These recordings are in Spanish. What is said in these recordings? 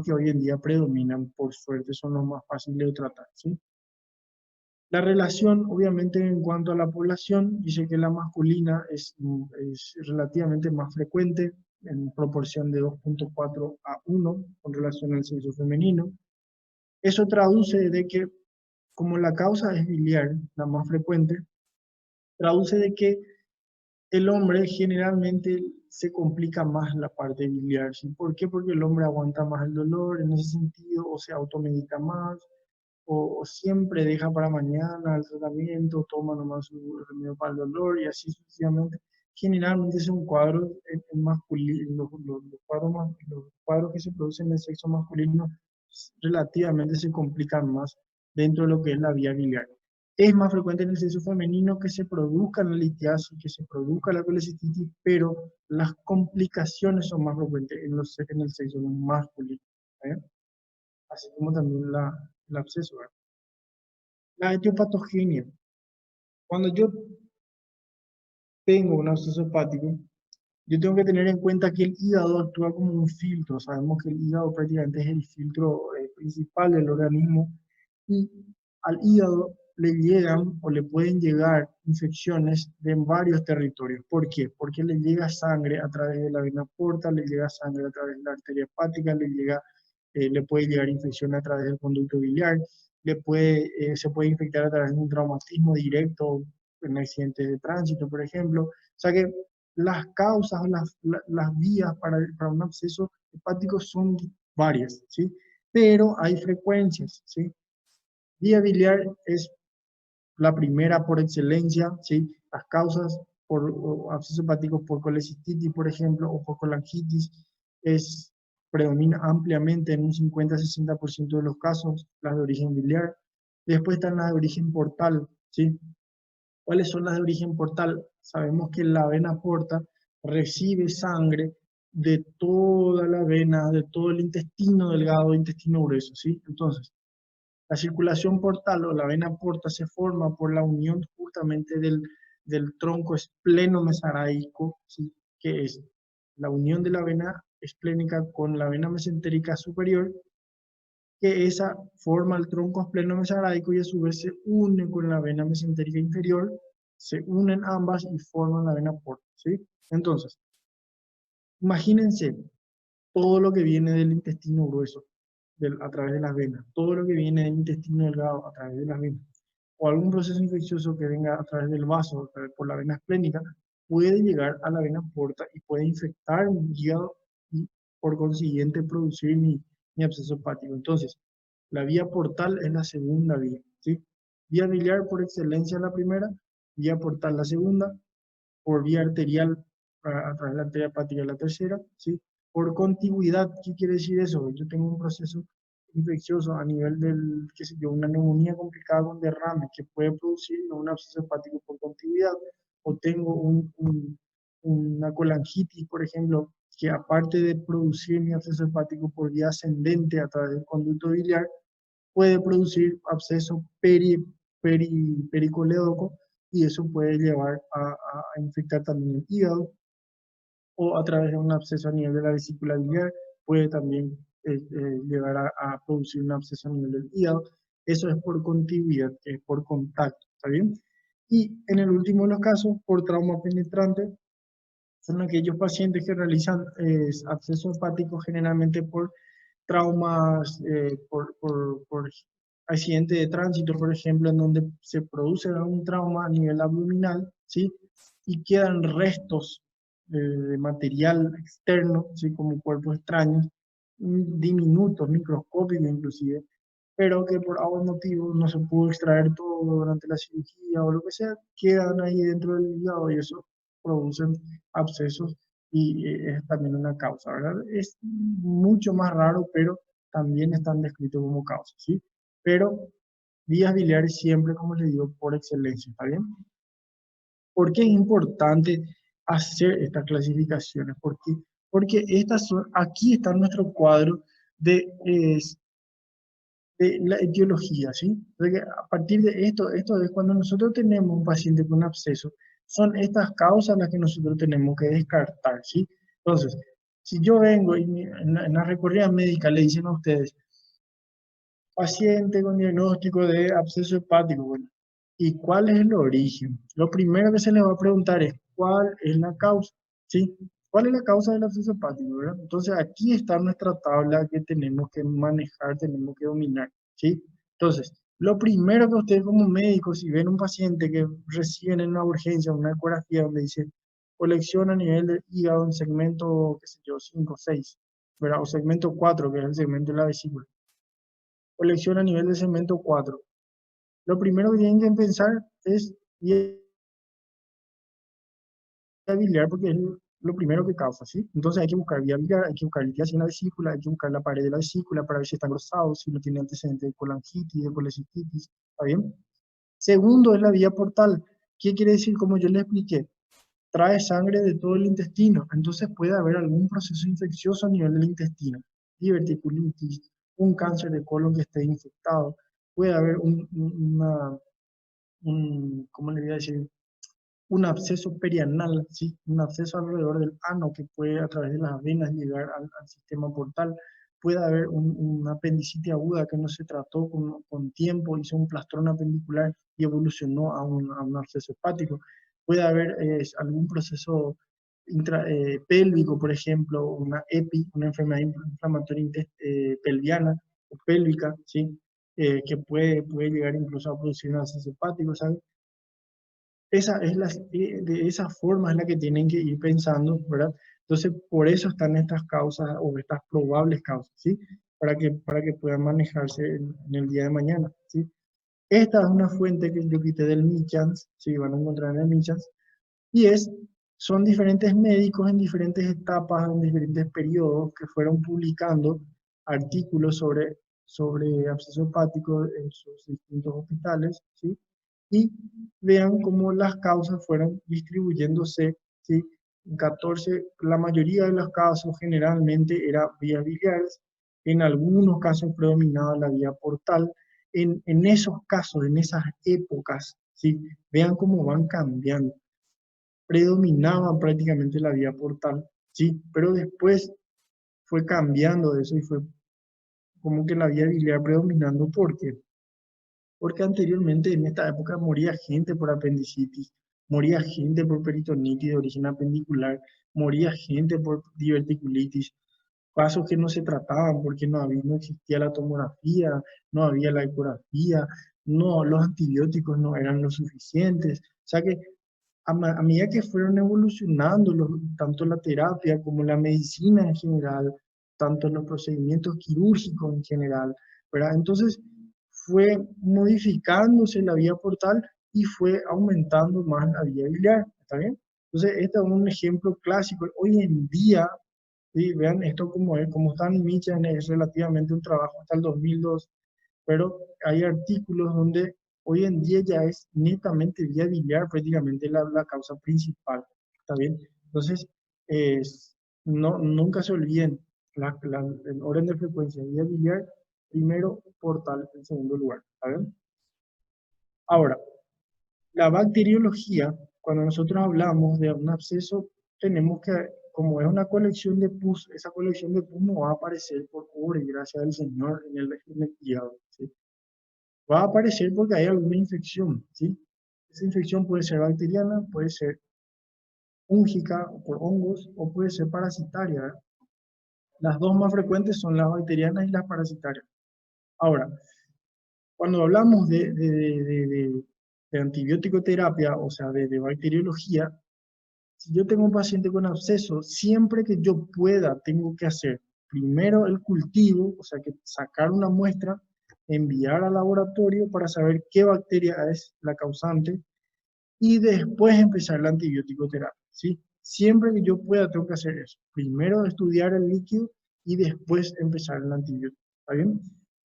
que hoy en día predominan, por suerte, son los más fáciles de tratar, ¿sí? La relación, obviamente, en cuanto a la población, dice que la masculina es relativamente más frecuente, en proporción de 2,4 a 1 con relación al sexo femenino. Eso traduce de que, como la causa es biliar, la más frecuente, traduce de que el hombre generalmente se complica más la parte biliar, ¿sí? ¿Por qué? Porque el hombre aguanta más el dolor en ese sentido, o se automedica más, o siempre deja para mañana el tratamiento, toma nomás su remedio para el dolor y así sucesivamente. Generalmente son cuadros en masculino, los cuadros, los cuadros que se producen en el sexo masculino relativamente se complican más dentro de lo que es la vía biliar. Es más frecuente en el sexo femenino que se produzca la litiasis, que se produzca la colecistitis, pero las complicaciones son más frecuentes en el sexo masculino, ¿eh? Así como también el absceso, ¿verdad? La etiopatogenia. Cuando yo tengo un absceso hepático, yo tengo que tener en cuenta que el hígado actúa como un filtro. Sabemos que el hígado prácticamente es el filtro principal del organismo y al hígado le llegan o le pueden llegar infecciones de varios territorios. ¿Por qué? Porque le llega sangre a través de la vena porta, le llega sangre a través de la arteria hepática, le puede llegar infección a través del conducto biliar, se puede infectar a través de un traumatismo directo, en accidentes de tránsito, por ejemplo. O sea que las causas, las vías para un absceso hepático son varias, ¿sí? Pero hay frecuencias, ¿sí? Vía biliar es la primera por excelencia, ¿sí? Las causas por absceso hepático por colecistitis, por ejemplo, o por colangitis, predomina ampliamente en un 50-60% de los casos, las de origen biliar. Después están las de origen portal, ¿sí? ¿Cuáles son las de origen portal? Sabemos que la vena porta recibe sangre de toda la vena, de todo el intestino delgado, intestino grueso, ¿sí? Entonces, la circulación portal o la vena porta se forma por la unión justamente del tronco espleno-mesaráico, ¿sí? Que es la unión de la vena esplénica con la vena mesentérica superior, que esa forma el tronco espleno-mesaráico y a su vez se une con la vena mesentérica inferior, se unen ambas y forman la vena porta, ¿sí? Entonces, imagínense todo lo que viene del intestino grueso a través de las venas, todo lo que viene del intestino delgado a través de las venas, o algún proceso infeccioso que venga a través del vaso, por la vena esplénica, puede llegar a la vena porta y puede infectar mi hígado y por consiguiente producir mi absceso hepático. Entonces, la vía portal es la segunda vía, ¿sí? Vía biliar por excelencia la primera, vía portal la segunda, por vía arterial a través de la arteria hepática la tercera, ¿sí? Por contigüidad, ¿qué quiere decir eso? Yo tengo un proceso infeccioso a nivel del, qué sé yo, una neumonía complicada con derrame que puede producir un absceso hepático por contigüidad, o tengo una colangitis, por ejemplo, que aparte de producir mi absceso hepático por vía ascendente a través del conducto biliar, puede producir absceso pericolédoco y eso puede llevar a infectar también el hígado, o a través de un absceso a nivel de la vesícula biliar puede también llegar a producir un absceso a nivel del hígado. Eso es por contigüidad, que es por contacto, ¿está bien? Y en el último de los casos, por trauma penetrante, son aquellos pacientes que realizan absceso hepático generalmente por traumas, por accidente de tránsito, por ejemplo, en donde se produce un trauma a nivel abdominal, ¿sí? Y quedan restos de material externo, ¿sí? Como cuerpos extraños, diminutos, microscópicos inclusive, pero que por algún motivo no se pudo extraer todo durante la cirugía o lo que sea, quedan ahí dentro del hígado y eso producen abscesos y es también una causa, ¿verdad? Es mucho más raro, pero también están descritos como causas, ¿sí? Pero vías biliares siempre, como les digo, por excelencia, ¿está bien? ¿Por qué es importante hacer estas clasificaciones? Porque aquí está nuestro cuadro de de la etiología, ¿sí? Porque a partir de esto es cuando nosotros tenemos un paciente con absceso, son estas causas las que nosotros tenemos que descartar, ¿sí? Entonces, Si yo vengo y en la recorrida médica le dicen a ustedes, paciente con diagnóstico de absceso hepático, bueno, ¿y cuál es el origen? Lo primero que se les va a preguntar es, ¿cuál es la causa? ¿Sí? ¿Cuál es la causa del absceso hepático, verdad? Entonces, aquí está nuestra tabla que tenemos que manejar, tenemos que dominar, ¿sí? Entonces, lo primero que ustedes como médicos, si ven un paciente que reciben en una urgencia, una ecografía donde dice colección a nivel del hígado en segmento, qué sé yo, 5 6, ¿verdad? O segmento 4, que es el segmento de la vesícula, colección a nivel de segmento 4. Lo primero que tienen que pensar es vía biliar porque es lo primero que causa, ¿sí? Entonces hay que buscar vía biliar, hay que buscar litiasis en la vesícula, hay que buscar la pared de la vesícula para ver si está engrosado, si no tiene antecedentes de colangitis, de colecistitis, ¿está bien? Segundo es la vía portal. ¿Qué quiere decir? Como yo le expliqué, trae sangre de todo el intestino, entonces puede haber algún proceso infeccioso a nivel del intestino, diverticulitis, un cáncer de colon que esté infectado, puede haber ¿cómo le voy a decir? Un absceso perianal, ¿sí? Un absceso alrededor del ano que puede a través de las venas llegar al sistema portal. Puede haber una apendicitis aguda que no se trató con tiempo, hizo un plastrón apendicular y evolucionó a un absceso hepático. Puede haber algún proceso pélvico, por ejemplo, una enfermedad inflamatoria pelviana o pélvica, ¿sí? Que puede llegar incluso a producir un absceso hepático, ¿sabes? De esa forma es la que tienen que ir pensando, ¿verdad? Entonces, por eso están estas causas o estas probables causas, ¿sí? Para que puedan manejarse en el día de mañana, ¿sí? Esta es una fuente que yo quité del Michans, ¿sí? Van a encontrar en el Michans, y son diferentes médicos en diferentes etapas, en diferentes periodos, que fueron publicando artículos sobre absceso hepático en sus distintos hospitales, ¿sí? Y vean cómo las causas fueron distribuyéndose, ¿sí? En 14, la mayoría de los casos generalmente era vías biliares, en algunos casos predominaba la vía portal. En esos casos, en esas épocas, ¿sí? Vean cómo van cambiando, predominaba prácticamente la vía portal, ¿sí? Pero después fue cambiando eso y fue como que la vía biliar predominando. ¿Por qué? Porque anteriormente en esta época moría gente por apendicitis, moría gente por peritonitis de origen apendicular, moría gente por diverticulitis, casos que no se trataban porque no existía la tomografía, no había la ecografía, no, los antibióticos no eran lo suficientes. O sea que a medida que fueron evolucionando tanto la terapia como la medicina en general, tanto los procedimientos quirúrgicos en general, ¿verdad? Entonces fue modificándose la vía portal y fue aumentando más la vía biliar, ¿está bien? Entonces este es un ejemplo clásico. Hoy en día, ¿sí? Vean esto como es, como está en Michan, es relativamente un trabajo hasta el 2002, pero hay artículos donde hoy en día ya es netamente vía biliar prácticamente la causa principal, ¿está bien? Entonces, no, nunca se olviden, el orden de frecuencia vía biliar, primero portal en segundo lugar, ¿está bien? Ahora, la bacteriología, cuando nosotros hablamos de un absceso, tenemos que, como es una colección de pus, esa colección de pus no va a aparecer por obra y gracia del Señor en el hígado, ¿sí? Va a aparecer porque hay alguna infección, ¿sí? Esa infección puede ser bacteriana, puede ser fúngica o por hongos o puede ser parasitaria, ¿verdad? Las dos más frecuentes son las bacterianas y las parasitarias. Ahora, cuando hablamos de antibiótico terapia, o sea, de bacteriología, si yo tengo un paciente con absceso, siempre que yo pueda, tengo que hacer primero el cultivo, o sea, que sacar una muestra, enviar al laboratorio para saber qué bacteria es la causante y después empezar la antibiótico terapia, ¿sí? Siempre que yo pueda, tengo que hacer eso. Primero estudiar el líquido y después empezar el antibiótico, ¿está bien?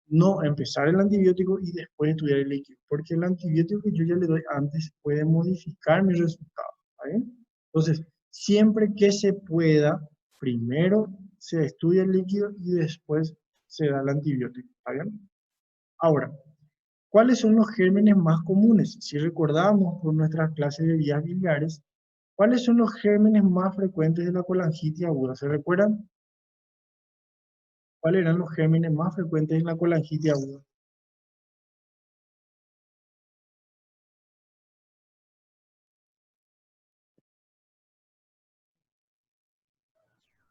No empezar el antibiótico y después estudiar el líquido, porque el antibiótico que yo ya le doy antes puede modificar mi resultado, ¿está bien? Entonces, siempre que se pueda, primero se estudia el líquido y después se da el antibiótico, ¿está bien? Ahora, ¿cuáles son los gérmenes más comunes? Si recordamos por nuestras clases de vías biliares, ¿Cuáles son los gérmenes más frecuentes de la colangitis aguda? ¿Se recuerdan? ¿Cuáles eran los gérmenes más frecuentes en la colangitis aguda?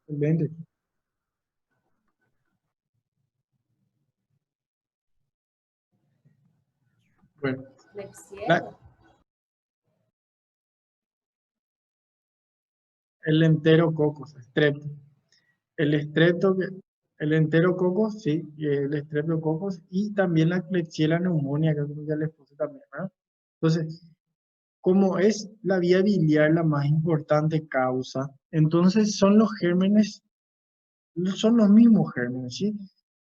Excelente. Bueno, la- el enterococos, strep. El estrepto, el enterococos, sí, y el estreptococos y también la Klebsiella pneumoniae, que creo que ya les puse también, ¿verdad? Entonces, como es la vía biliar la más importante causa, entonces son los gérmenes, son los mismos gérmenes, ¿sí?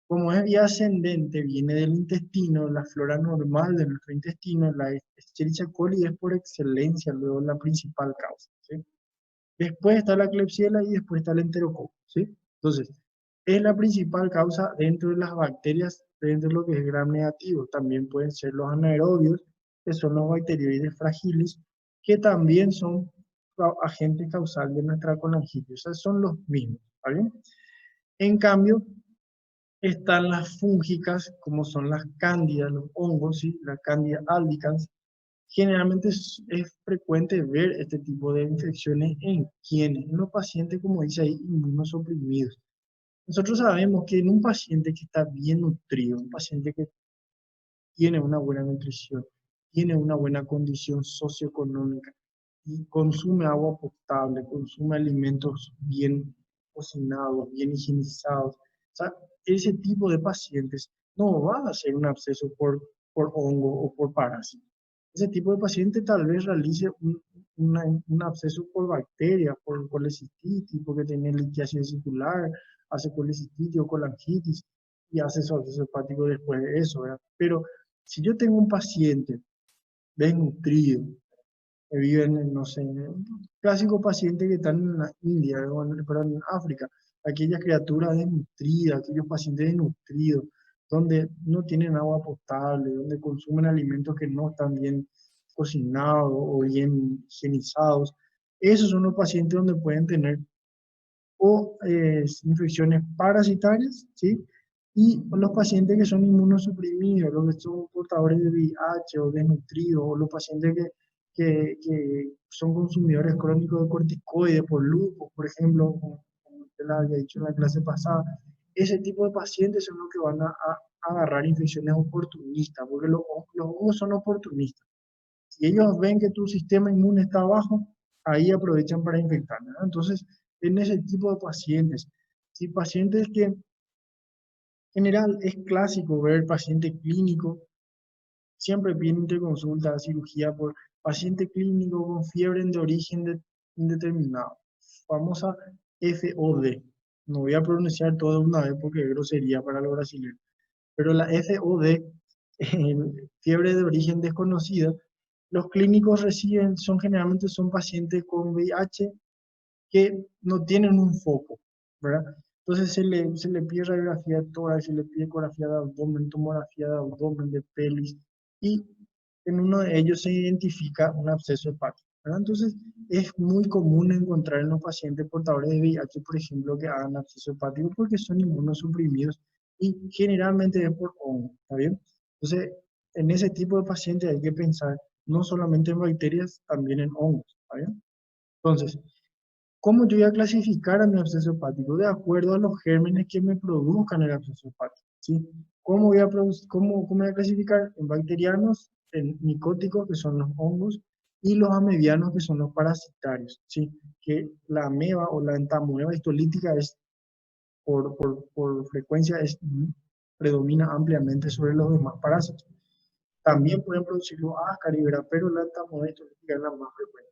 Como es vía ascendente, viene del intestino, la flora normal de nuestro intestino, la Escherichia coli es por excelencia luego la principal causa, ¿sí? Después está la Klebsiella y después está el enterococo, ¿sí? Entonces, es la principal causa dentro de las bacterias, dentro de lo que es gram negativo. También pueden ser los anaerobios, que son los bacterioides fragiles, que también son agentes causales de nuestra colangitis. O sea, son los mismos, ¿está bien? En cambio, están las fúngicas, como son las cándidas, los hongos, ¿sí? La cándida albicans. Generalmente es frecuente ver este tipo de infecciones en quienes, en los pacientes, como dice ahí, inmunosuprimidos. Nosotros sabemos que en un paciente que está bien nutrido, un paciente que tiene una buena nutrición, tiene una buena condición socioeconómica y consume agua potable, consume alimentos bien cocinados, bien higienizados. O sea, ese tipo de pacientes no va a hacer un absceso por hongo o por parásito. Ese tipo de paciente tal vez realice un absceso por bacteria, por colecistitis, porque tiene litiasis circular, hace colecistitis o colangitis y hace su absceso hepático después de eso, ¿verdad? Pero si yo tengo un paciente desnutrido, que vive en, no sé, un clásico paciente que están en la India, o perdón, en África, aquellas criaturas desnutridas, aquellos pacientes desnutridos, donde no tienen agua potable, donde consumen alimentos que no están bien cocinados o bien higienizados, esos son los pacientes donde pueden tener o infecciones parasitarias, ¿sí? Y los pacientes que son inmunosuprimidos, los que son portadores de VIH o desnutridos, o los pacientes que son consumidores crónicos de corticoides por lupus, por ejemplo, como usted lo había dicho en la clase pasada, ese tipo de pacientes son los que van a agarrar infecciones oportunistas, porque los hongos son oportunistas. Si ellos ven que tu sistema inmune está bajo, ahí aprovechan para infectar, ¿verdad? Entonces, en ese tipo de pacientes, si pacientes que en general es clásico ver paciente clínico, siempre viene interconsulta, cirugía por paciente clínico con fiebre de origen indeterminado, famosa FOD. No voy a pronunciar todo de una vez porque es grosería para los brasileños, pero la FOD, fiebre de origen desconocida, los clínicos reciben, son pacientes con VIH que no tienen un foco, ¿verdad? Entonces se le pide radiografía de tórax, se le pide ecografía de abdomen, tomografía de abdomen, de pelvis, y en uno de ellos se identifica un absceso hepático, ¿verdad? Entonces es muy común encontrar en los pacientes portadores de VIH, por ejemplo, que hagan absceso hepático porque son inmunosuprimidos y generalmente es por hongo, ¿está bien? Entonces, en ese tipo de pacientes hay que pensar no solamente en bacterias, también en hongos, ¿está bien? Entonces, ¿cómo yo voy a clasificar a mi absceso hepático? De acuerdo a los gérmenes que me produzcan el absceso hepático, ¿sí? ¿Cómo voy a cómo voy a clasificar? En bacterianos, en micóticos, que son los hongos, y los amebianos, que son los parasitarios, ¿sí? Que la ameba o la entamoeba histolítica es, por frecuencia, predomina ampliamente sobre los demás parásitos. También pueden producir los ascaris, pero la entamoeba histolítica es la más frecuente.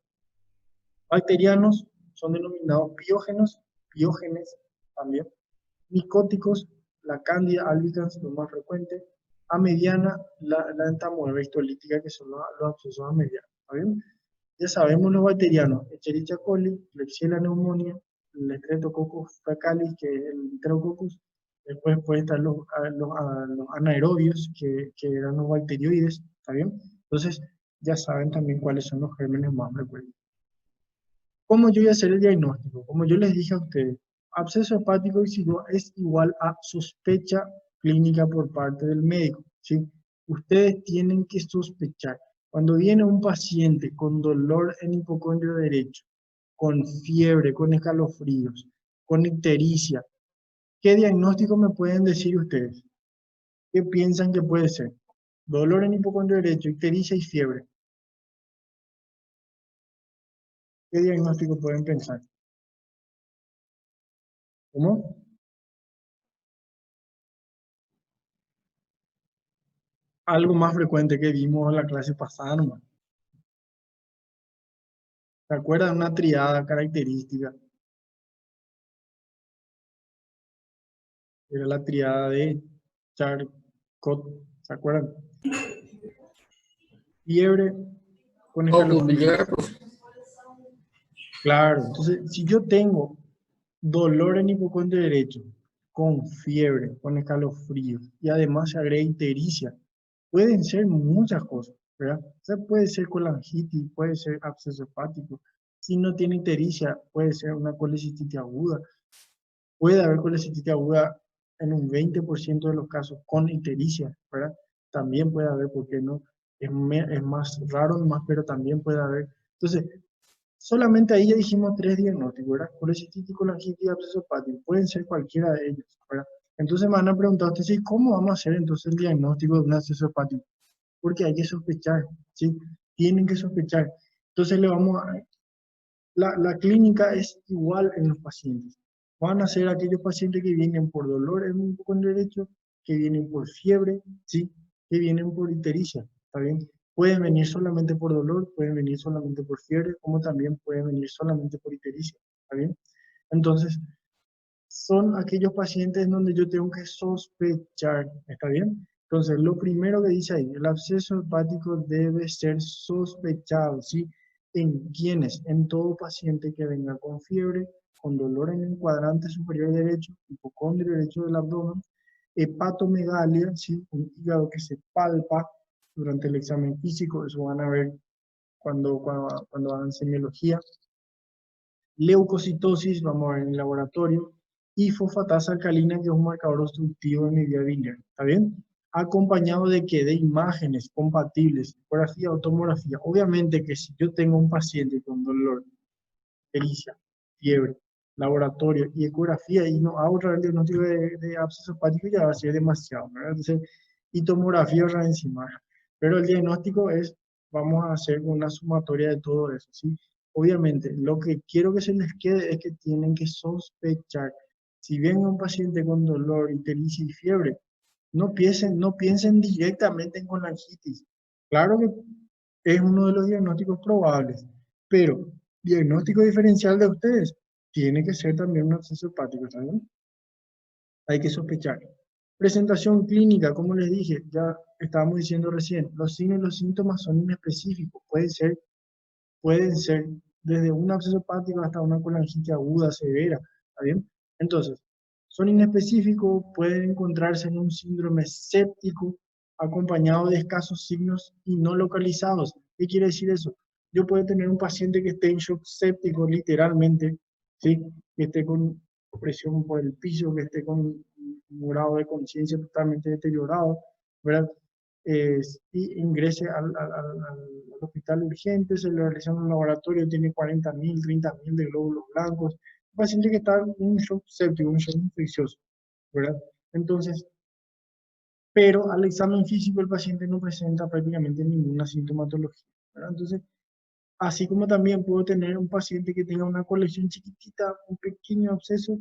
Bacterianos son denominados biógenos, biógenes también. Micóticos, la Candida albicans, lo más frecuente. A mediana, la entamoeba histolítica, que son los abscesos a mediana. ¿Está bien? Ya sabemos los bacterianos: Escherichia coli, Klebsiella pneumoniae, el Streptococcus faecalis, que es el Enterococcus. Después pueden estar los anaerobios, que eran los bacterioides. ¿Está bien? Entonces, ya saben también cuáles son los gérmenes más frecuentes. ¿Cómo yo voy a hacer el diagnóstico? Como yo les dije a ustedes, absceso hepático exiguo es igual a sospecha clínica por parte del médico, ¿sí? Ustedes tienen que sospechar. Cuando viene un paciente con dolor en hipocondrio derecho, con fiebre, con escalofríos, con ictericia, ¿qué diagnóstico me pueden decir ustedes? ¿Qué piensan que puede ser? Dolor en hipocondrio derecho, ictericia y fiebre. ¿Qué diagnóstico pueden pensar? ¿Cómo? Algo más frecuente que vimos en la clase pasada nomás. ¿Se acuerdan de una triada característica? Era la triada de Charcot. ¿Se acuerdan? Fiebre con O escalofríos. Buller, pues, Claro, entonces si yo tengo dolor en hipocondrio derecho, con fiebre, con escalofríos, y además se agrega ictericia, pueden ser muchas cosas, ¿verdad? O sea, puede ser colangitis, puede ser absceso hepático. Si no tiene ictericia, puede ser una colecistitis aguda. Puede haber colecistitis aguda en un 20% de los casos con ictericia, ¿verdad? También puede haber, ¿por qué no? Es más raro nomás, pero también puede haber. Entonces, solamente ahí ya dijimos tres diagnósticos, ¿verdad? Colecistitis, colangitis y absceso hepático. Pueden ser cualquiera de ellos, ¿verdad? Entonces me van a preguntar ustedes, ¿sí? ¿Cómo vamos a hacer entonces el diagnóstico de un absceso hepático? Porque hay que sospechar, ¿sí? Tienen que sospechar. Entonces le vamos a, la clínica es igual en los pacientes. Van a ser aquellos pacientes que vienen por dolor en un poco en derecho, que vienen por fiebre, ¿sí? Que vienen por ictericia, ¿está bien? Pueden venir solamente por dolor, pueden venir solamente por fiebre, como también pueden venir solamente por ictericia, ¿está bien? Entonces, son aquellos pacientes donde yo tengo que sospechar, ¿está bien? Entonces, lo primero que dice ahí, el absceso hepático debe ser sospechado, ¿sí? ¿En quiénes? En todo paciente que venga con fiebre, con dolor en el cuadrante superior derecho, hipocondrio derecho del abdomen, hepatomegalia, ¿sí? Un hígado que se palpa durante el examen físico, eso van a ver cuando hagan semiología, leucocitosis, vamos a ver en el laboratorio, y fosfatasa alcalina, que es un marcador obstructivo de medida biliar. ¿Está bien? Acompañado de que de imágenes compatibles, ecografía o tomografía. Obviamente que si yo tengo un paciente con dolor, pericia, fiebre, laboratorio y ecografía y no hago otra vez el diagnóstico de absceso hepático, ya va a ser demasiado, ¿verdad? Entonces, y tomografía otra vez encima. Pero el diagnóstico es, vamos a hacer una sumatoria de todo eso, ¿sí? Obviamente, lo que quiero que se les quede es que tienen que sospechar. Si venga un paciente con dolor, ictericia y fiebre, no piensen directamente en colangitis. Claro que es uno de los diagnósticos probables, pero diagnóstico diferencial de ustedes tiene que ser también un absceso hepático, ¿está bien? Hay que sospechar. Presentación clínica, como les dije, ya estábamos diciendo recién, los signos y los síntomas son inespecíficos, pueden ser desde un absceso hepático hasta una colangitis aguda, severa, ¿está bien? Entonces, son inespecíficos, pueden encontrarse en un síndrome séptico acompañado de escasos signos y no localizados. ¿Qué quiere decir eso? Yo puedo tener un paciente que esté en shock séptico, literalmente, ¿sí? Que esté con presión por el piso, que esté con un grado de conciencia totalmente deteriorado, ¿verdad? Y ingrese al hospital urgente, se le realiza un laboratorio, tiene 40.000, 30.000 de glóbulos blancos, un paciente que está en un shock séptico, un shock infeccioso, ¿verdad? Entonces, pero al examen físico el paciente no presenta prácticamente ninguna sintomatología, ¿verdad? Entonces, así como también puedo tener un paciente que tenga una colección chiquitita, un pequeño absceso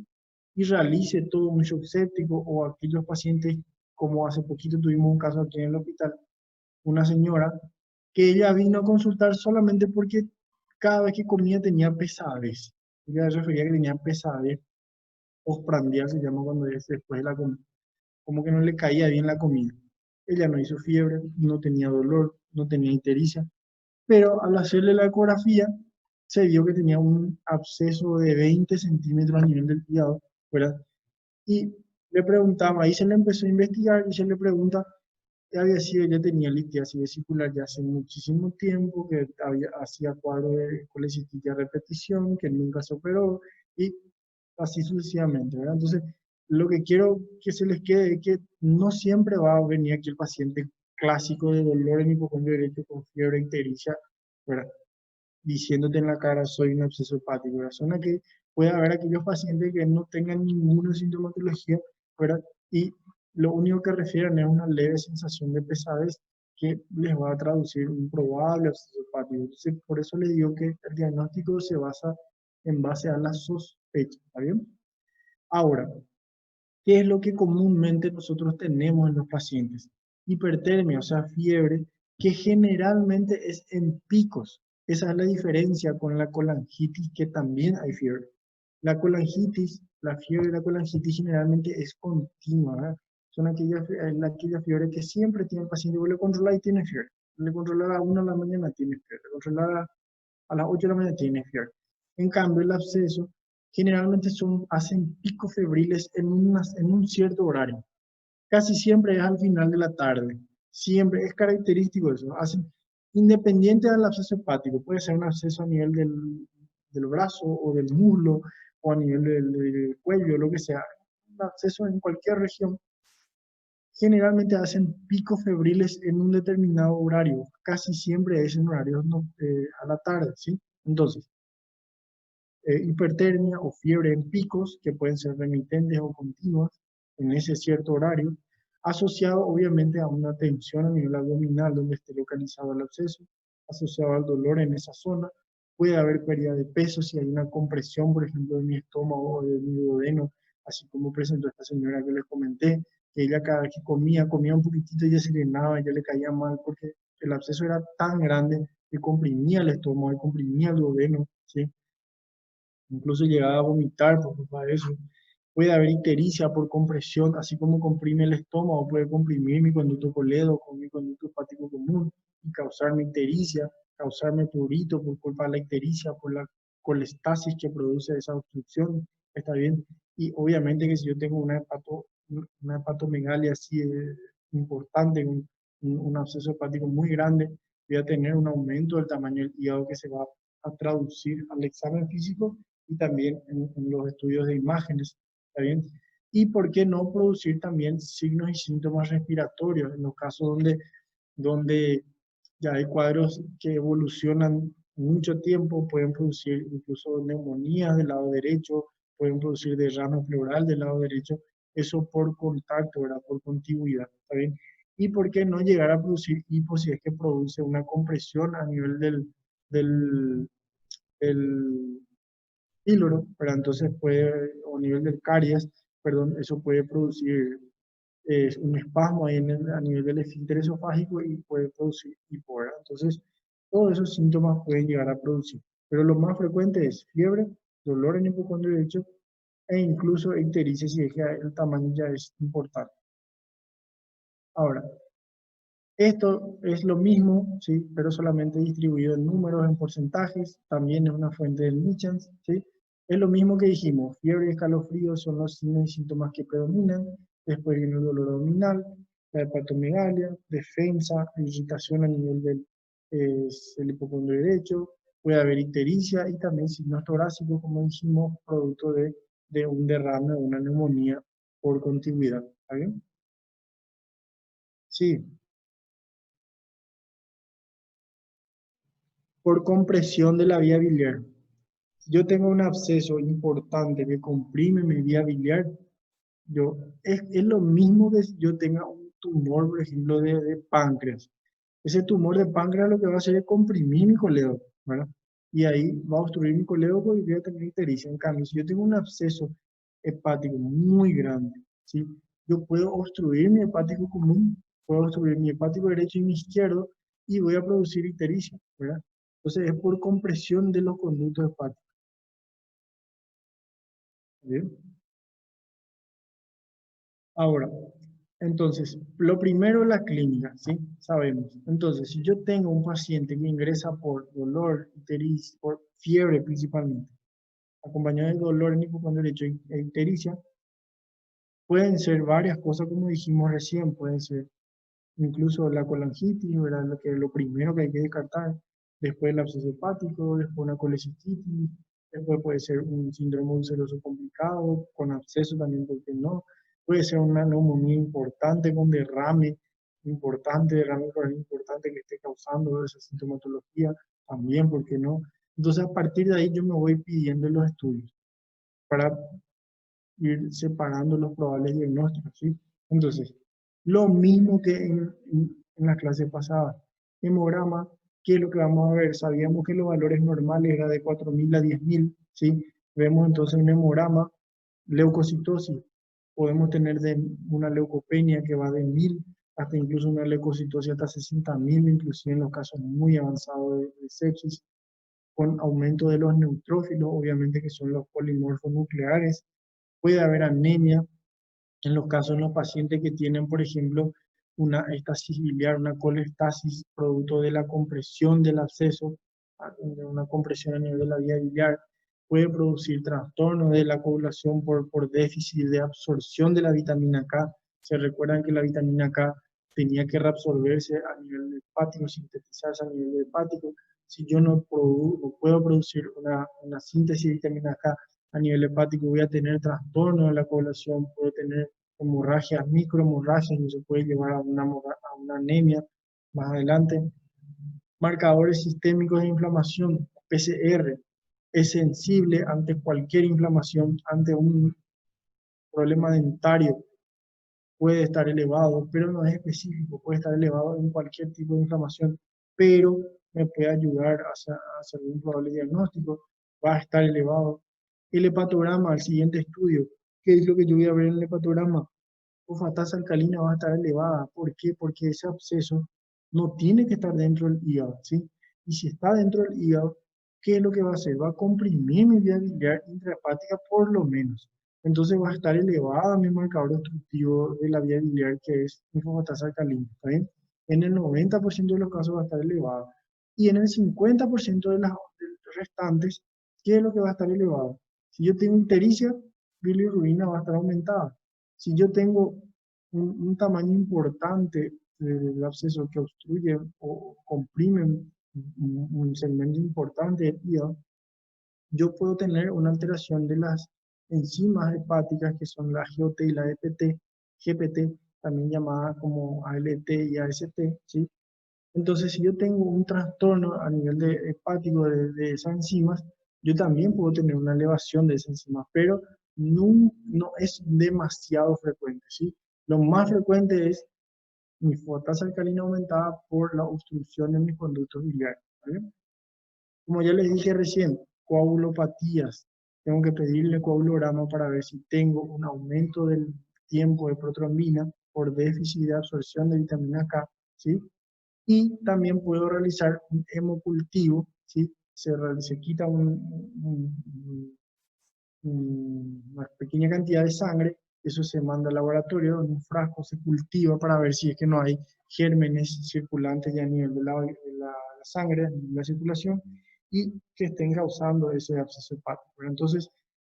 y realice todo un shock séptico, o aquellos pacientes, como hace poquito tuvimos un caso aquí en el hospital, una señora que ella vino a consultar solamente porque cada vez que comía tenía pesadez. Ella refería que tenía pesadez, postprandial se llama cuando es después de la comida, como que no le caía bien la comida. Ella no hizo fiebre, no tenía dolor, no tenía ictericia, pero al hacerle la ecografía se vio que tenía un absceso de 20 centímetros a nivel del hígado, ¿verdad? Y le preguntaba, ahí se le empezó a investigar y se le pregunta, ya tenía litiasis vesicular ya hace muchísimo tiempo, que hacía cuadro de colecistitis a repetición, que nunca se operó, y así sucesivamente, ¿verdad? Entonces, lo que quiero que se les quede es que no siempre va a venir aquí el paciente clásico de dolor en hipocondrio derecho con fiebre ictericia, ¿verdad? Diciéndote en la cara, soy un absceso hepático, ¿verdad? Son que puede haber aquellos pacientes que no tengan ninguna sintomatología, ¿verdad? Y lo único que refieren es una leve sensación de pesadez que les va a traducir un probable absceso hepático. Entonces, por eso les digo que el diagnóstico se basa en base a la sospecha, ¿está bien? Ahora, ¿qué es lo que comúnmente nosotros tenemos en los pacientes? Hipertermia, o sea, fiebre, que generalmente es en picos. Esa es la diferencia con la colangitis, que también hay fiebre. La colangitis, la fiebre de la colangitis generalmente es continua, ¿verdad? Son aquella fiebre que siempre tiene el paciente, vos le controla y tiene fiebre. Le controla a la 1 de la mañana, tiene fiebre. Le controla a las 8 de la mañana, tiene fiebre. En cambio, el absceso generalmente hacen picos febriles en un cierto horario. Casi siempre es al final de la tarde. Siempre es característico eso. Hacen, independiente del absceso hepático, puede ser un absceso a nivel del brazo o del muslo o a nivel del cuello, lo que sea. Un absceso en cualquier región. Generalmente hacen picos febriles en un determinado horario. Casi siempre es en horarios a la tarde, ¿sí? Entonces, hipertermia o fiebre en picos, que pueden ser remitentes o continuas en ese cierto horario, asociado obviamente a una tensión a nivel abdominal donde esté localizado el absceso, asociado al dolor en esa zona. Puede haber pérdida de peso si hay una compresión, por ejemplo, de mi estómago o de mi duodeno, así como presentó esta señora que les comenté, que ella cada vez que comía un poquitito y ya se llenaba, ya le caía mal porque el absceso era tan grande que comprimía el estómago, y comprimía el duodeno, ¿sí? Incluso llegaba a vomitar por culpa de eso. Puede haber ictericia por compresión, así como comprime el estómago, puede comprimir mi conducto coledo con mi conducto hepático común y causarme ictericia, causarme prurito por culpa de la ictericia, por la colestasis que produce esa obstrucción, está bien. Y obviamente que si yo tengo una hepatomegalia así importante, un absceso hepático muy grande, voy a tener un aumento del tamaño del hígado que se va a traducir al examen físico y también en los estudios de imágenes, ¿está bien? Y por qué no producir también signos y síntomas respiratorios en los casos donde ya hay cuadros que evolucionan mucho tiempo, pueden producir incluso neumonías del lado derecho, pueden producir derrame pleural del lado derecho, eso por contacto, ¿verdad? Por contigüidad, ¿está bien? Y por qué no llegar a producir hipo si es que produce una compresión a nivel del, del píloro, pero entonces puede, o a nivel del caries, perdón, eso puede producir un espasmo ahí a nivel del esfínter esofágico y puede producir hipo, ¿verdad? Entonces, todos esos síntomas pueden llegar a producir, pero lo más frecuente es fiebre, dolor en hipocondrio derecho e incluso ictericia si es que el tamaño ya es importante. Ahora, esto es lo mismo, ¿sí? Pero solamente distribuido en números, en porcentajes, también es una fuente del Michans, ¿sí? Es lo mismo que dijimos, fiebre y escalofrío son los signos y síntomas que predominan, después viene el dolor abdominal, la hepatomegalia, defensa, irritación a nivel del hipocondrio derecho, puede haber ictericia y también signos torácicos, como dijimos, producto de un derrame o una neumonía por contigüidad, ¿está bien? Sí. Por compresión de la vía biliar. Si yo tengo un absceso importante que comprime mi vía biliar, es lo mismo que si yo tenga un tumor, por ejemplo, de páncreas. Ese tumor de páncreas lo que va a hacer es comprimir mi coledo, ¿verdad? Y ahí va a obstruir mi coledo porque voy a tener ictericia. En cambio, si yo tengo un absceso hepático muy grande, ¿sí? Yo puedo obstruir mi hepático común, puedo obstruir mi hepático derecho y mi izquierdo y voy a producir ictericia, ¿verdad? Entonces es por compresión de los conductos hepáticos. ¿Bien? Ahora, entonces, lo primero es la clínica, ¿sí? Sabemos. Entonces, si yo tengo un paciente que ingresa por dolor, ictericia, por fiebre principalmente, acompañado de dolor en hipocondrio derecho e ictericia, pueden ser varias cosas como dijimos recién, pueden ser incluso la colangitis, ¿verdad? Lo primero que hay que descartar, después el absceso hepático, después una colecistitis, después puede ser un síndrome ulceroso complicado, con absceso también, ¿por qué no? Puede ser una neumonía importante con derrame coronarico importante que esté causando esa sintomatología, también, ¿por qué no? Entonces, a partir de ahí yo me voy pidiendo los estudios para ir separando los probables diagnósticos, ¿sí? Entonces, lo mismo que en la clase pasada, hemograma, ¿qué es lo que vamos a ver? Sabíamos que los valores normales eran de 4.000 a 10.000, ¿sí? Vemos entonces en hemograma, leucocitosis, podemos tener de una leucopenia que va de 1.000 hasta incluso una leucocitosis hasta 60.000, inclusive en los casos muy avanzados de sepsis, con aumento de los neutrófilos, obviamente que son los polimorfos nucleares. Puede haber anemia en los casos en los pacientes que tienen, por ejemplo, una estasis biliar, una colestasis producto de la compresión del absceso, una compresión a nivel de la vía biliar, puede producir trastornos de la coagulación por déficit de absorción de la vitamina K. Se recuerdan que la vitamina K tenía que reabsorberse a nivel hepático, sintetizarse a nivel hepático. Si yo no puedo producir una síntesis de vitamina K a nivel hepático, voy a tener trastorno de la coagulación, puedo tener hemorragias, microhemorragias, y se puede llevar a una anemia más adelante. Marcadores sistémicos de inflamación, PCR, es sensible ante cualquier inflamación, ante un problema dentario, puede estar elevado, pero no es específico, puede estar elevado en cualquier tipo de inflamación, pero me puede ayudar a hacer un probable diagnóstico, va a estar elevado. El hepatograma, el siguiente estudio, ¿qué es lo que yo voy a ver en el hepatograma? Fosfatasa alcalina va a estar elevada. ¿Por qué? Porque ese absceso no tiene que estar dentro del hígado, ¿sí? Y si está dentro del hígado, ¿qué es lo que va a hacer? Va a comprimir mi vía biliar intrahepática por lo menos. Entonces va a estar elevada mi marcador obstructivo de la vía biliar, que es mi fosfatasa alcalina, ¿está bien? En el 90% de los casos va a estar elevada. Y en el 50% de las restantes, ¿qué es lo que va a estar elevado? Si yo tengo ictericia, bilirrubina va a estar aumentada. Si yo tengo un tamaño importante del absceso que obstruye o comprime un segmento importante del hígado, yo puedo tener una alteración de las enzimas hepáticas que son la GOT y la EPT, GPT, también llamada como ALT y AST, ¿sí? Entonces, si yo tengo un trastorno a nivel hepático de esas enzimas, yo también puedo tener una elevación de esas enzimas, pero no es demasiado frecuente, ¿sí? Lo más frecuente es mi fosfatasa alcalina aumentada por la obstrucción de mis conductos biliares, ¿vale? Como ya les dije recién, coagulopatías. Tengo que pedirle coagulograma para ver si tengo un aumento del tiempo de protrombina por déficit de absorción de vitamina K, ¿sí? Y también puedo realizar un hemocultivo, ¿sí? Se quita una pequeña cantidad de sangre, eso se manda al laboratorio, en un frasco se cultiva para ver si es que no hay gérmenes circulantes ya a nivel de la sangre, de la circulación, y que estén causando ese absceso hepático. Pero entonces,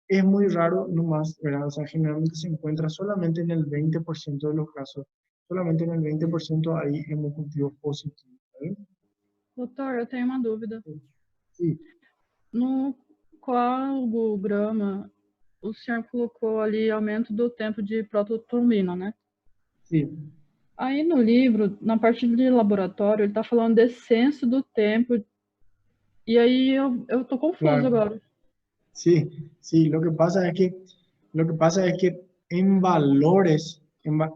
es muy raro nomás, ¿verdad? O sea, generalmente se encuentra solamente en el 20% de los casos, solamente en el 20% hay hemocultivos positivos, ¿vale? Doutor, eu tenho uma dúvida. Sí, No coagulograma, o senhor colocou ali aumento do tempo de prototrombina, né? sí, Aí no livro, na parte de laboratório, ele está falando descenso do tempo. E aí eu tô confusa claro. agora. Sí, sí, lo que pasa es que en valores,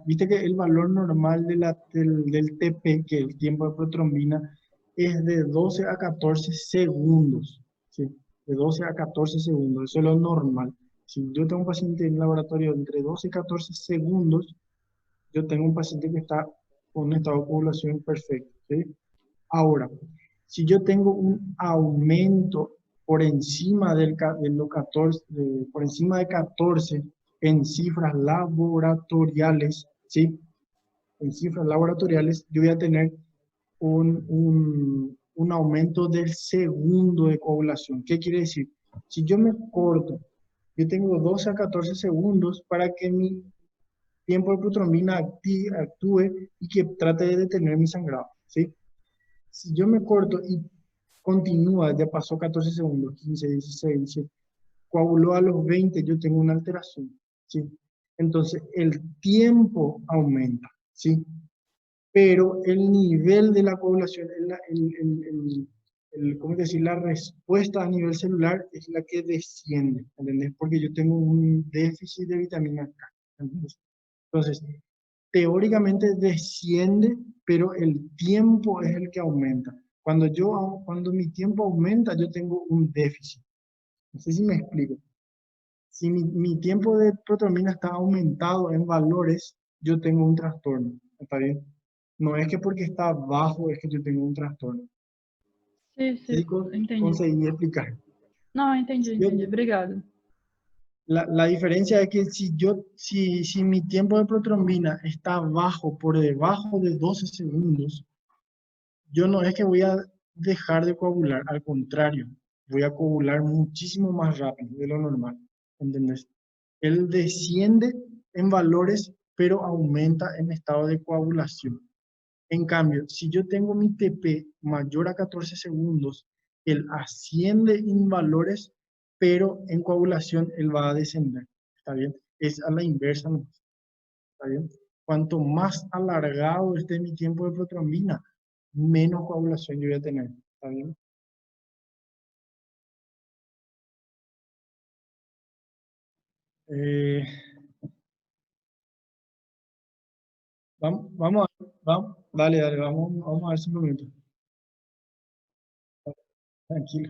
viste que el valor normal del TP, que es el tiempo de protrombina, es de 12 a 14 segundos, ¿sí? De 12 a 14 segundos, eso es lo normal. Si yo tengo un paciente en el laboratorio entre 12 y 14 segundos, yo tengo un paciente que está con un estado de población perfecto, ¿sí? Ahora, si yo tengo un aumento por encima de los 14, por encima de 14 en cifras laboratoriales, ¿sí? En cifras laboratoriales, yo voy a tener un aumento del segundo de coagulación. ¿Qué quiere decir? Si yo me corto, yo tengo 12 a 14 segundos para que mi tiempo de protrombina actúe y que trate de detener mi sangrado, ¿sí? Si yo me corto y continúa, ya pasó 14 segundos, 15, 16, 17, coaguló a los 20, yo tengo una alteración, ¿sí? Entonces, el tiempo aumenta, ¿sí? Pero el nivel de la coagulación, ¿cómo decir? La respuesta a nivel celular es la que desciende, ¿entendés? Porque yo tengo un déficit de vitamina K, ¿entendés? Entonces, teóricamente desciende, pero el tiempo es el que aumenta. Cuando mi tiempo aumenta, yo tengo un déficit. No sé si me explico. Si mi tiempo de protrombina está aumentado en valores, yo tengo un trastorno. ¿Está bien? No es que porque está bajo es que yo tengo un trastorno. Sim, Sí, sim, entendi. conseguí explicar. Não, entendi, Yo, entendi. Obrigado. la diferencia es que si mi tiempo de protrombina está bajo, por debajo de 12 segundos, yo no es que voy a dejar de coagular, al contrario, voy a coagular muchísimo más rápido de lo normal, ¿entendés? Él desciende en valores, pero aumenta en estado de coagulación. En cambio, si yo tengo mi TP mayor a 14 segundos, él asciende en valores, pero en coagulación él va a descender. ¿Está bien? Es a la inversa, ¿no? ¿Está bien? Cuanto más alargado esté mi tiempo de protrombina, menos coagulación yo voy a tener. ¿Está bien? Eh, vamos, dale, dale, vamos a ver 5 minutos. Tranquilo.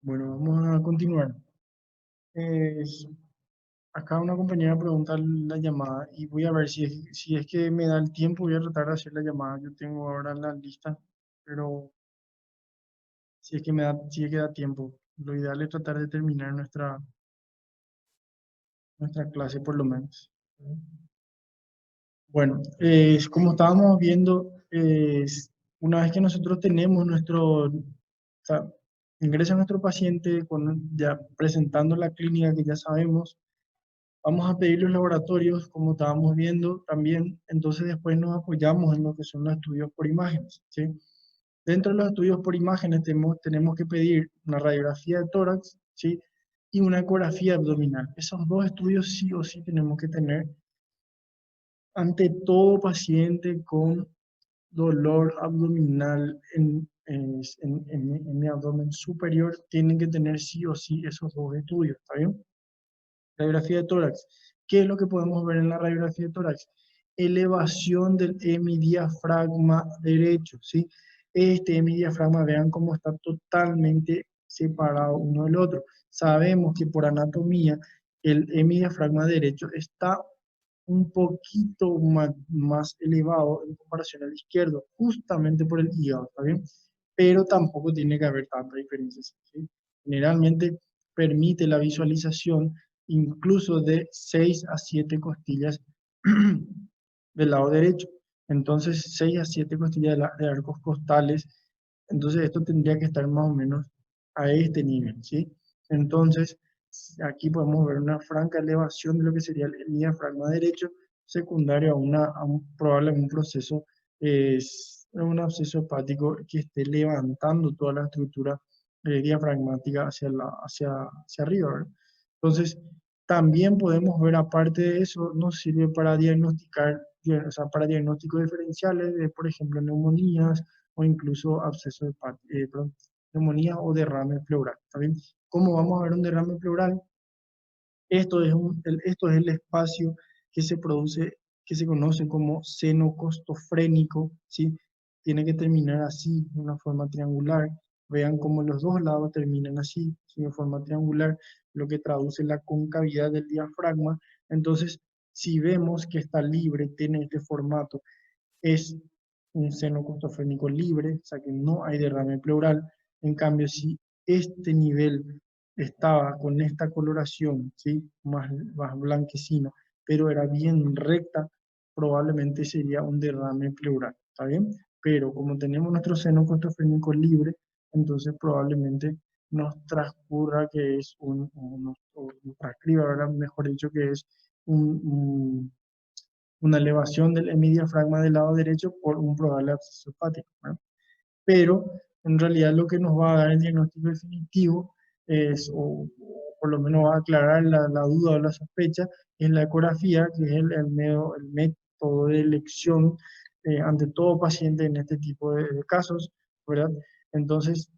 Bueno, vamos a continuar. Es- Acá una compañera pregunta la llamada y voy a ver si es que me da el tiempo, voy a tratar de hacer la llamada. Yo tengo ahora la lista, pero si es que da tiempo. Lo ideal es tratar de terminar nuestra clase por lo menos. Bueno, como estábamos viendo, una vez que nosotros tenemos o sea, ingresa nuestro paciente ya presentando la clínica que ya sabemos, vamos a pedir los laboratorios, como estábamos viendo también, entonces después nos apoyamos en lo que son los estudios por imágenes, ¿sí? Dentro de los estudios por imágenes tenemos que pedir una radiografía de tórax, ¿sí? Y una ecografía abdominal. Esos dos estudios sí o sí tenemos que tener ante todo paciente con dolor abdominal en mi abdomen superior, tienen que tener sí o sí esos dos estudios, ¿está bien? Radiografía de tórax. ¿Qué es lo que podemos ver en la radiografía de tórax? Elevación del hemidiafragma derecho, ¿sí? Este hemidiafragma, vean cómo está totalmente separado uno del otro. Sabemos que por anatomía el hemidiafragma derecho está un poquito más elevado en comparación al izquierdo, justamente por el hígado, ¿está bien? Pero tampoco tiene que haber tanta diferencia, ¿sí? Generalmente permite la visualización incluso de 6 a 7 costillas del lado derecho. Entonces, 6 a 7 costillas de arcos costales. Entonces, esto tendría que estar más o menos a este nivel, ¿sí? Entonces, aquí podemos ver una franca elevación de lo que sería el diafragma derecho, secundario probablemente un proceso, un absceso hepático que esté levantando toda la estructura diafragmática hacia arriba, ¿verdad? Entonces, también podemos ver, aparte de eso, nos sirve para diagnosticar, o sea, para diagnósticos diferenciales de, por ejemplo, neumonías o incluso absceso perdón, neumonía o derrame pleural. ¿Está bien? ¿Cómo vamos a ver un derrame pleural? Esto es el espacio que se produce, que se conoce como seno costofrénico, ¿sí? Tiene que terminar así, de una forma triangular. Vean cómo los dos lados terminan así, ¿sí? De forma triangular, lo que traduce la concavidad del diafragma. Entonces, si vemos que está libre, tiene este formato, es un seno costofrénico libre, o sea que no hay derrame pleural. En cambio, si este nivel estaba con esta coloración, ¿sí? Más blanquecina, pero era bien recta, probablemente sería un derrame pleural, ¿está bien? Pero como tenemos nuestro seno costofrénico libre, entonces probablemente nos transcurra que es o nos transcriba, ¿verdad? Mejor dicho, que es un una elevación del hemidiafragma del lado derecho por un probable absceso hepático, ¿no? Pero en realidad lo que nos va a dar el diagnóstico definitivo o por lo menos va a aclarar la duda o la sospecha, es la ecografía, que es el método de elección ante todo paciente en este tipo de casos, ¿verdad? Entonces,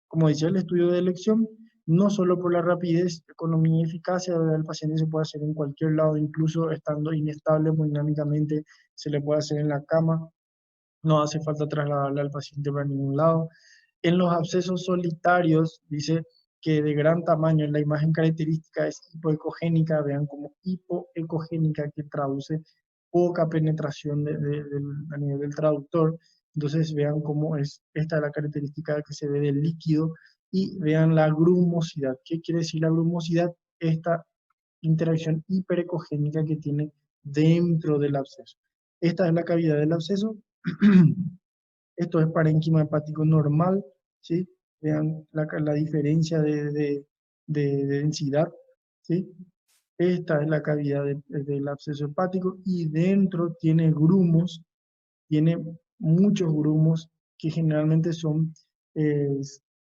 como dice el estudio de elección, no solo por la rapidez, economía y eficacia, ¿verdad? El paciente se puede hacer en cualquier lado, incluso estando inestable hemodinámicamente, se le puede hacer en la cama, no hace falta trasladarle al paciente para ningún lado. En los abscesos solitarios, dice que de gran tamaño, la imagen característica es hipoecogénica, vean como hipoecogénica, que traduce poca penetración a nivel del traductor. Entonces vean cómo esta es la característica que se ve del líquido y vean la grumosidad. ¿Qué quiere decir la grumosidad? Esta interacción hiperecogénica que tiene dentro del absceso. Esta es la cavidad del absceso. Esto es parénquima hepático normal, ¿sí? Vean la diferencia de densidad, ¿sí? Esta es la cavidad del absceso hepático y dentro tiene grumos, tiene muchos grumos que generalmente eh,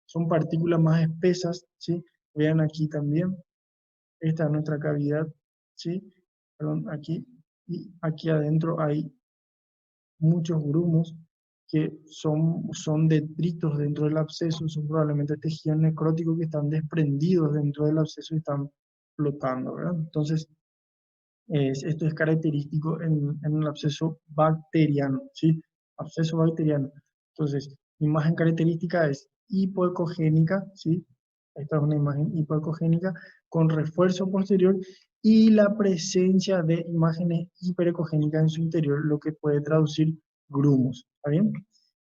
son partículas más espesas, ¿sí? Vean aquí también, esta es nuestra cavidad, ¿sí? Perdón, aquí. Y aquí adentro hay muchos grumos que son detritos dentro del absceso, son probablemente tejidos necróticos que están desprendidos dentro del absceso y están flotando, ¿verdad? Entonces, esto es característico en el absceso bacteriano, ¿sí? Absceso bacteriano. Entonces, imagen característica es hipoecogénica, ¿sí? Esta es una imagen hipoecogénica con refuerzo posterior y la presencia de imágenes hiperecogénicas en su interior, lo que puede traducir grumos. ¿Está bien?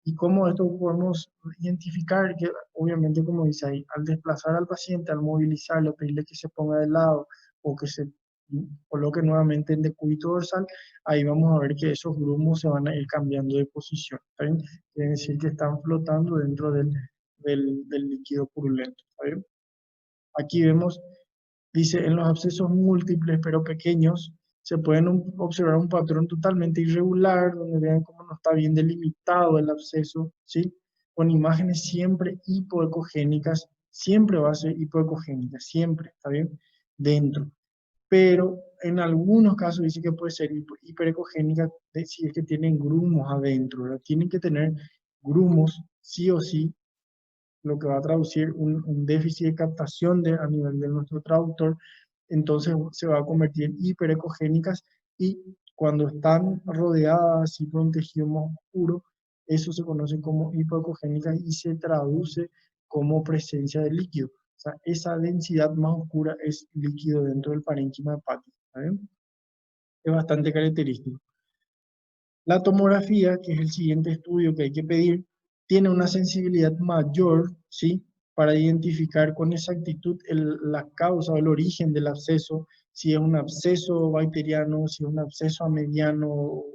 Y cómo esto podemos identificar, que obviamente como dice ahí, al desplazar al paciente, al movilizarlo, pedirle que se ponga de lado o que se coloque nuevamente en decúbito dorsal, ahí vamos a ver que esos grumos se van a ir cambiando de posición. ¿Está bien? Quiere decir que están flotando dentro del líquido purulento. ¿Está bien? Aquí vemos, dice, en los abscesos múltiples pero pequeños, se pueden observar un patrón totalmente irregular, donde vean cómo no está bien delimitado el absceso, ¿sí? Con imágenes siempre hipoecogénicas, siempre va a ser hipoecogénica, siempre, ¿está bien? Dentro. Pero en algunos casos dice que puede ser hiperecogénica si es que tienen grumos adentro, ¿verdad? Tienen que tener grumos, sí o sí, lo que va a traducir un déficit de captación a nivel de nuestro traductor, entonces se va a convertir en hiperecogénicas y cuando están rodeadas y por un tejido más oscuro, eso se conoce como hipoecogénicas y se traduce como presencia de líquido. O sea, esa densidad más oscura es líquido dentro del parénquima hepático. ¿Saben? Es bastante característico. La tomografía, que es el siguiente estudio que hay que pedir, tiene una sensibilidad mayor, ¿sí? Para identificar con exactitud la causa o el origen del absceso, si es un absceso bacteriano, si es un absceso mediano o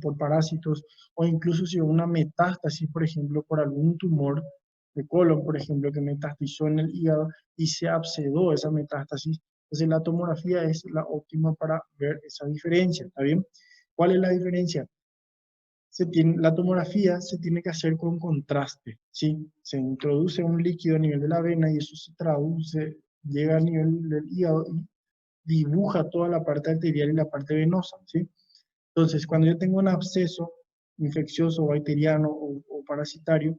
por parásitos, o incluso si es una metástasis, por ejemplo, por algún tumor de colon, por ejemplo, que metastizó en el hígado y se abscedó esa metástasis. Entonces la tomografía es la óptima para ver esa diferencia, ¿está bien? ¿Cuál es la diferencia? La tomografía se tiene que hacer con contraste, ¿sí? Se introduce un líquido a nivel de la vena y eso se traduce, llega a nivel del hígado y dibuja toda la parte arterial y la parte venosa, ¿sí? Entonces, cuando yo tengo un absceso infeccioso, bacteriano o parasitario,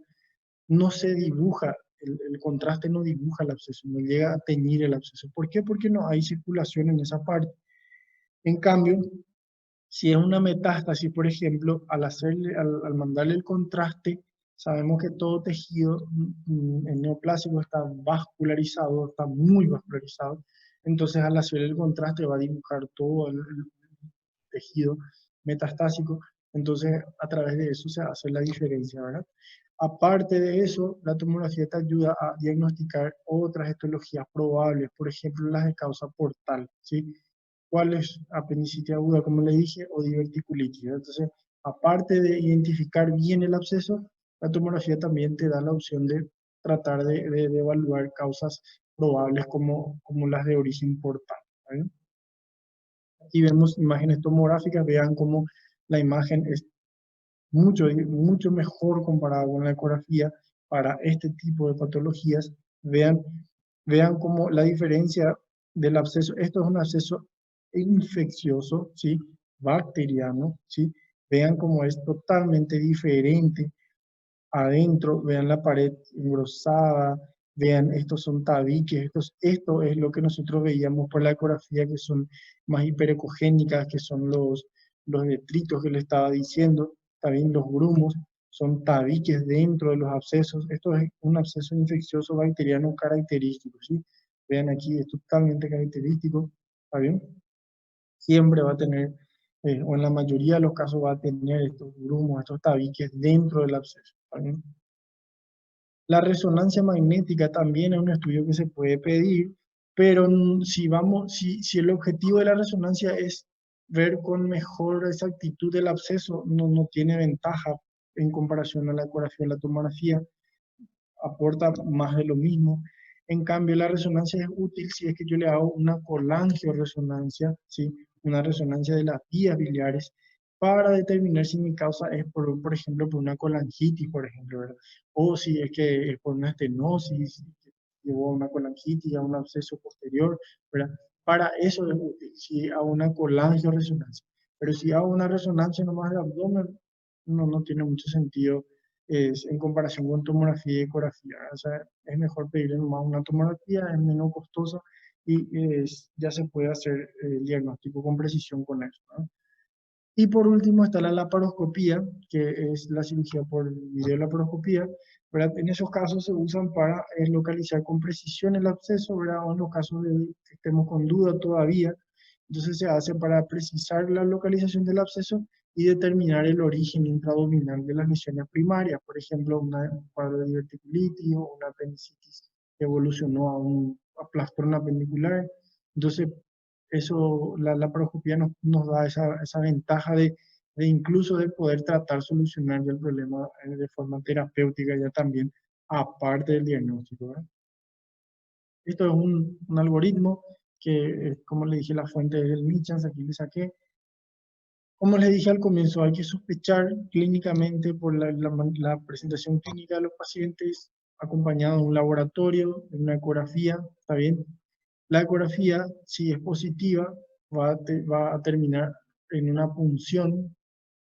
no se dibuja, el contraste no dibuja el absceso, no llega a teñir el absceso. ¿Por qué? Porque no hay circulación en esa parte. En cambio, si es una metástasis, por ejemplo, al mandarle el contraste, sabemos que todo tejido el neoplásico está vascularizado, está muy vascularizado. Entonces, al hacer el contraste va a dibujar todo el tejido metastásico. Entonces, a través de eso se hace la diferencia, ¿verdad? Aparte de eso, la tomografía te ayuda a diagnosticar otras etiologías probables, por ejemplo, las de causa portal, ¿sí? ¿Cuál es apendicitis aguda, como le dije, o diverticulitis? Entonces, aparte de identificar bien el absceso, la tomografía también te da la opción de tratar de evaluar causas probables como las de origen portal. ¿Vale? Aquí vemos imágenes tomográficas, vean cómo la imagen es mucho mejor comparada con la ecografía para este tipo de patologías. Vean cómo la diferencia del absceso, esto es un absceso infeccioso, ¿sí? Bacteriano, ¿sí? Vean cómo es totalmente diferente adentro, vean la pared engrosada, vean, estos son tabiques, esto es lo que nosotros veíamos por la ecografía, que son más hiperecogénicas, que son los detritos que le estaba diciendo, también los grumos, son tabiques dentro de los abscesos. Esto es un absceso infeccioso bacteriano característico, ¿sí? Vean aquí, es totalmente característico, ¿está bien? Siempre va a tener, o en la mayoría de los casos va a tener estos grumos, estos tabiques dentro del absceso, ¿está bien? La resonancia magnética también es un estudio que se puede pedir, pero si el objetivo de la resonancia es ver con mejor exactitud el absceso, no tiene ventaja en comparación a la ecografía o la tomografía, aporta más de lo mismo. En cambio, la resonancia es útil si es que yo le hago una colangioresonancia, ¿sí? Una resonancia de las vías biliares para determinar si mi causa es por ejemplo, por una colangitis, por ejemplo, ¿verdad? O si es que es por una estenosis, que llevó a una colangitis, a un absceso posterior, ¿verdad? Para eso es útil, si hago una colangioresonancia. Pero si hago una resonancia nomás de abdomen, no tiene mucho sentido en comparación con tomografía y ecografía. O sea, es mejor pedirle nomás una tomografía, es menos costosa y ya se puede hacer el diagnóstico con precisión con eso, ¿no? Y por último está la laparoscopía, que es la cirugía por videolaparoscopía, ¿verdad? En esos casos se usan para localizar con precisión el absceso, ¿verdad? O en los casos de que estemos con duda todavía, entonces se hace para precisar la localización del absceso y determinar el origen intraabdominal de las lesiones primarias, por ejemplo, un cuadro de diverticulitis o una apendicitis que evolucionó a un aplastrón apendicular. Entonces, eso, la laparoscopía nos da esa ventaja de incluso de poder tratar, solucionar ya el problema de forma terapéutica ya también, aparte del diagnóstico, ¿verdad? Esto es un algoritmo que, como le dije, la fuente es del Michans, aquí le saqué. Como les dije al comienzo, hay que sospechar clínicamente por la presentación clínica de los pacientes, acompañado de un laboratorio, de una ecografía, ¿está bien? La ecografía, si es positiva, va a terminar en una punción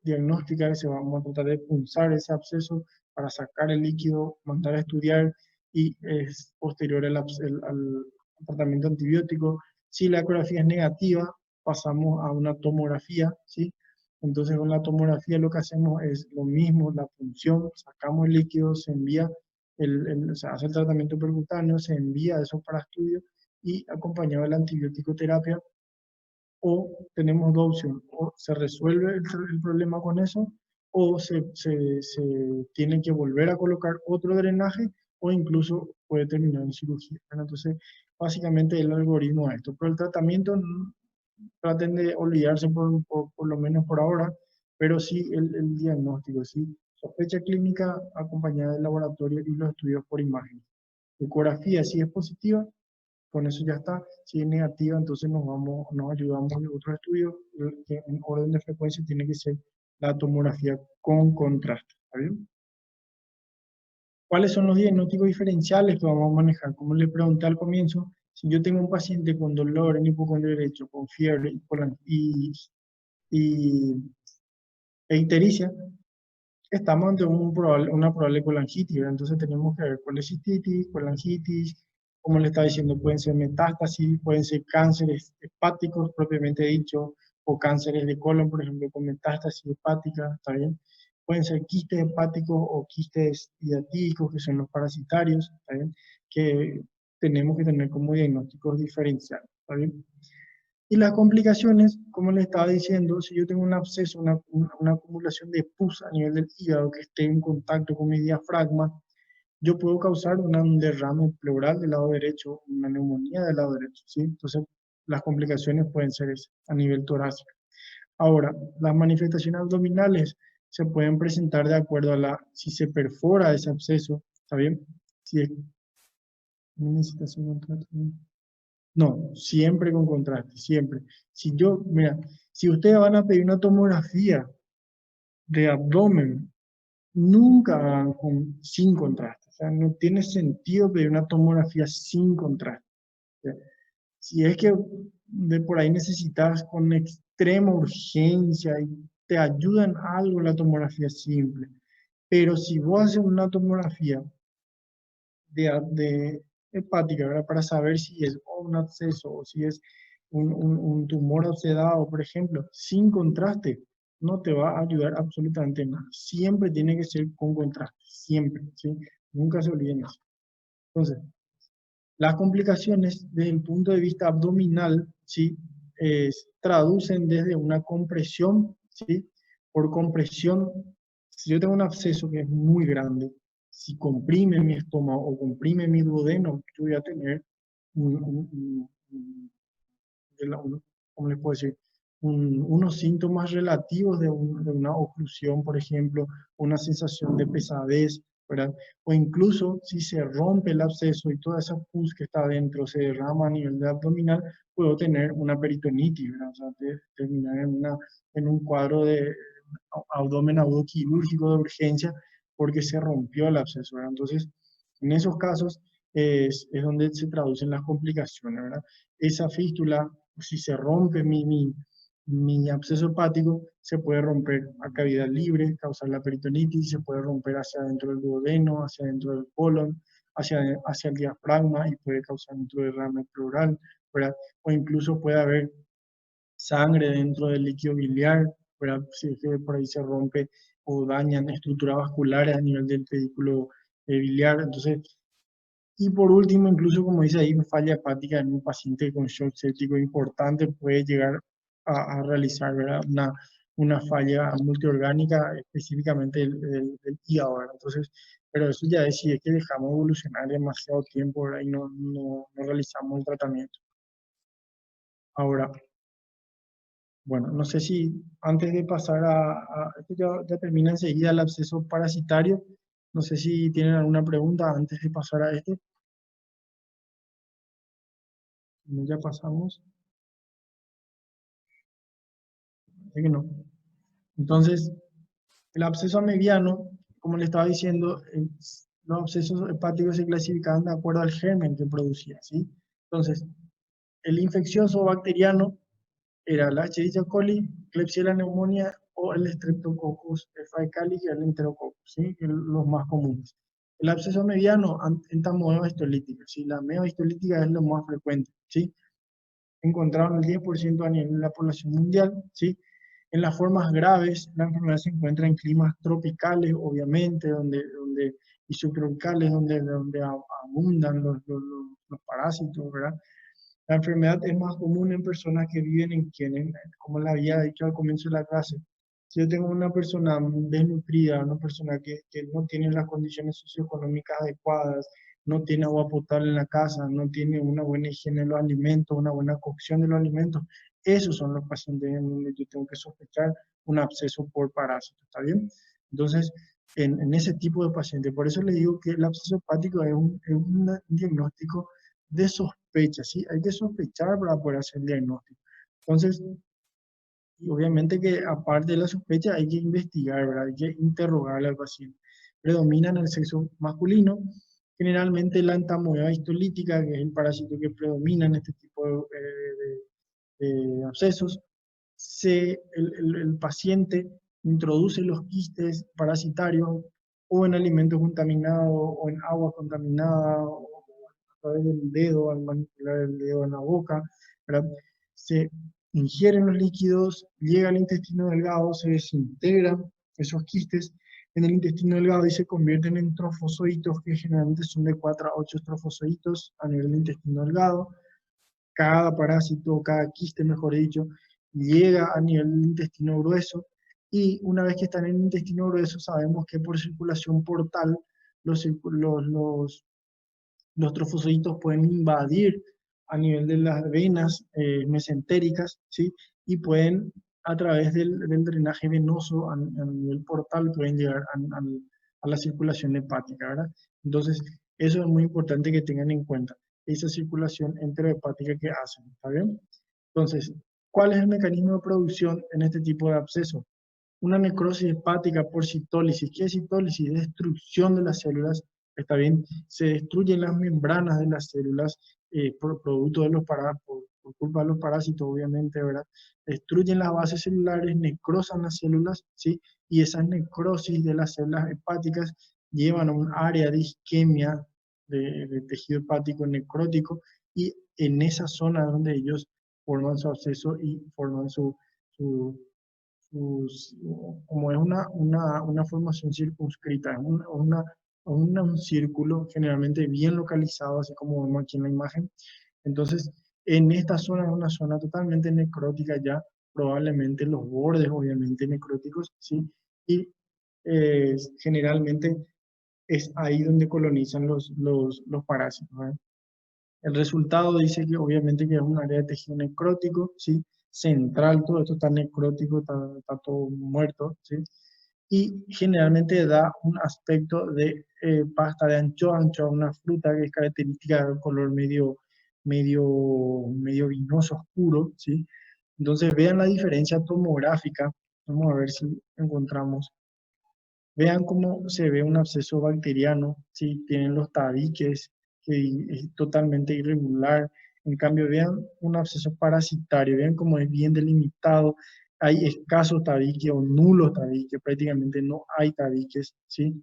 diagnóstica, que vamos a tratar de punzar ese absceso para sacar el líquido, mandar a estudiar y es posterior al tratamiento antibiótico. Si la ecografía es negativa, pasamos a una tomografía, ¿sí? Entonces con la tomografía lo que hacemos es lo mismo, la punción, sacamos el líquido, se envía, se hace el tratamiento percutáneo, se envía eso para estudio y acompañado de la antibiótico terapia, o tenemos dos opciones, o se resuelve el problema con eso, o se tiene que volver a colocar otro drenaje, o incluso puede terminar en cirugía. ¿Verdad? Entonces, básicamente el algoritmo es esto, pero el tratamiento traten de olvidarse por lo menos por ahora, pero sí el diagnóstico, sí, sospecha clínica acompañada del laboratorio y los estudios por imagen. Ecografía, si es positiva, con eso ya está. Si es negativa, entonces nos ayudamos en otros estudios, que en orden de frecuencia tiene que ser la tomografía con contraste. ¿Está bien? ¿Cuáles son los diagnósticos diferenciales que vamos a manejar? Como le pregunté al comienzo, si yo tengo un paciente con dolor en hipocondrio derecho, con fiebre y e ictericia, estamos ante una probable colangitis, ¿verdad? Entonces tenemos que ver colecistitis, colangitis, como le estaba diciendo, pueden ser metástasis, pueden ser cánceres hepáticos propiamente dicho, o cánceres de colon, por ejemplo, con metástasis hepática, ¿está bien? Pueden ser quistes hepáticos o quistes hidatídicos, que son los parasitarios, ¿está bien? Que tenemos que tener como diagnósticos diferenciales, ¿está bien? Y las complicaciones, como le estaba diciendo, si yo tengo un absceso, una acumulación de pus a nivel del hígado que esté en contacto con mi diafragma, yo puedo causar un derrame pleural del lado derecho, una neumonía del lado derecho, ¿sí? Entonces, las complicaciones pueden ser esas, a nivel torácico. Ahora, las manifestaciones abdominales se pueden presentar de acuerdo a si se perfora ese absceso, ¿está bien? Si es, no, siempre con contraste, siempre. Mira, si ustedes van a pedir una tomografía de abdomen, nunca hagan sin contraste. O sea, no tiene sentido pedir una tomografía sin contraste. O sea, si es que de por ahí necesitas con extrema urgencia y te ayudan algo la tomografía simple, pero si vos haces una tomografía de hepática, ¿verdad? Para saber si es un absceso o si es un tumor obsedado, por ejemplo, sin contraste, no te va a ayudar absolutamente nada. Siempre tiene que ser con contraste, siempre, ¿sí? Nunca se olviden eso. Entonces, las complicaciones desde el punto de vista abdominal, ¿sí? Traducen desde una compresión, ¿sí? Por compresión, si yo tengo un absceso que es muy grande, si comprime mi estómago o comprime mi duodeno, yo voy a tener ¿cómo les puedo decir? Unos síntomas relativos de una oclusión, por ejemplo, una sensación de pesadez, ¿verdad? O incluso si se rompe el absceso y toda esa pus que está adentro se derrama a nivel de abdominal, puedo tener una peritonitis, ¿verdad? O sea, terminar en un cuadro de abdomen agudo quirúrgico de urgencia porque se rompió el absceso, ¿verdad? Entonces, en esos casos es donde se traducen las complicaciones, ¿verdad? Esa fístula, si se rompe mi absceso hepático, se puede romper a cavidad libre, causar la peritonitis, se puede romper hacia adentro del duodeno, hacia adentro del colon, hacia el diafragma y puede causar un derrame pleural, ¿verdad? O incluso puede haber sangre dentro del líquido biliar, ¿verdad? Si es que por ahí se rompe o dañan estructuras vasculares a nivel del pedículo biliar. Entonces, y por último, incluso como dice ahí, falla hepática en un paciente con shock séptico importante puede llegar a realizar, ¿verdad? Una falla multiorgánica, específicamente del hígado, ¿verdad? Entonces, pero eso ya es si es que dejamos evolucionar demasiado tiempo, ¿verdad? Y no realizamos el tratamiento. Ahora, bueno, no sé si antes de pasar esto ya termina enseguida el absceso parasitario. No sé si tienen alguna pregunta antes de pasar a este. Si no, ya pasamos. Así que no. Entonces, el absceso mediano, como le estaba diciendo, los abscesos hepáticos se clasificaban de acuerdo al germen que producía, ¿sí? Entonces, el infeccioso bacteriano era la Escherichia coli, Klebsiella pneumonia o el Streptococcus faecalis y el Enterococcus, ¿sí? Los más comunes. El absceso mediano entra histolítica, ¿sí? La histolítica es lo más frecuente, ¿sí? Encontraron el 10% a nivel de la población mundial, ¿sí? En las formas graves, la enfermedad se encuentra en climas tropicales, obviamente, y subtropicales, donde abundan los parásitos, ¿verdad? La enfermedad es más común en personas que viven en quienes, como le había dicho al comienzo de la clase, si yo tengo una persona desnutrida, una persona que no tiene las condiciones socioeconómicas adecuadas, no tiene agua potable en la casa, no tiene una buena higiene de los alimentos, una buena cocción de los alimentos, esos son los pacientes en donde yo tengo que sospechar un absceso por parásito, ¿está bien? Entonces, en ese tipo de pacientes, por eso le digo que el absceso hepático es un diagnóstico de sospecha, ¿sí? Hay que sospechar para poder hacer el diagnóstico. Entonces, y obviamente que aparte de la sospecha hay que investigar, ¿verdad? Hay que interrogarle al paciente. Predomina en el sexo masculino, generalmente la entamoeba histolítica, que es el parásito que predomina en este tipo de abscesos. El paciente introduce los quistes parasitarios o en alimentos contaminados o en agua contaminada o a través del dedo, al manipular el dedo en la boca, ¿verdad? Se ingieren los líquidos, llega al intestino delgado, se desintegran esos quistes en el intestino delgado y se convierten en trofozoitos que generalmente son de 4 a 8 trofozoitos a nivel del intestino delgado. Cada parásito, cada quiste, mejor dicho, llega a nivel del intestino grueso y una vez que están en el intestino grueso sabemos que por circulación portal los, los trofocitos pueden invadir a nivel de las venas mesentéricas, ¿sí? Y pueden, a través del drenaje venoso a nivel portal, pueden llegar a la circulación hepática, ¿verdad? Entonces, eso es muy importante que tengan en cuenta, esa circulación enterohepática que hacen, ¿está bien? Entonces, ¿cuál es el mecanismo de producción en este tipo de absceso? Una necrosis hepática por citólisis. ¿Qué es citólisis? Destrucción de las células. Está bien, se destruyen las membranas de las células por producto de los parásitos, por culpa de los parásitos, obviamente, ¿verdad? Destruyen las bases celulares, necrosan las células, ¿sí? Y esas necrosis de las células hepáticas llevan a un área de isquemia de tejido hepático necrótico y en esa zona donde ellos forman su absceso y forman su sus- como es una formación circunscrita, es un círculo generalmente bien localizado, así como vemos aquí en la imagen. Entonces, en esta zona es una zona totalmente necrótica ya, probablemente los bordes obviamente necróticos, ¿sí? Y generalmente es ahí donde colonizan los parásitos, ¿verdad? El resultado dice que obviamente que es un área de tejido necrótico, ¿sí? Central, todo esto está necrótico, está todo muerto, ¿sí? Y generalmente da un aspecto de pasta de anchoa, anchoa, una fruta que es característica del color medio vinoso oscuro, ¿sí? Entonces vean la diferencia tomográfica, vamos a ver si encontramos. Vean cómo se ve un absceso bacteriano, ¿sí? Tienen los tabiques, que es totalmente irregular. En cambio, vean un absceso parasitario, vean cómo es bien delimitado. Hay escasos tabiques o nulos tabiques, prácticamente no hay tabiques, ¿sí?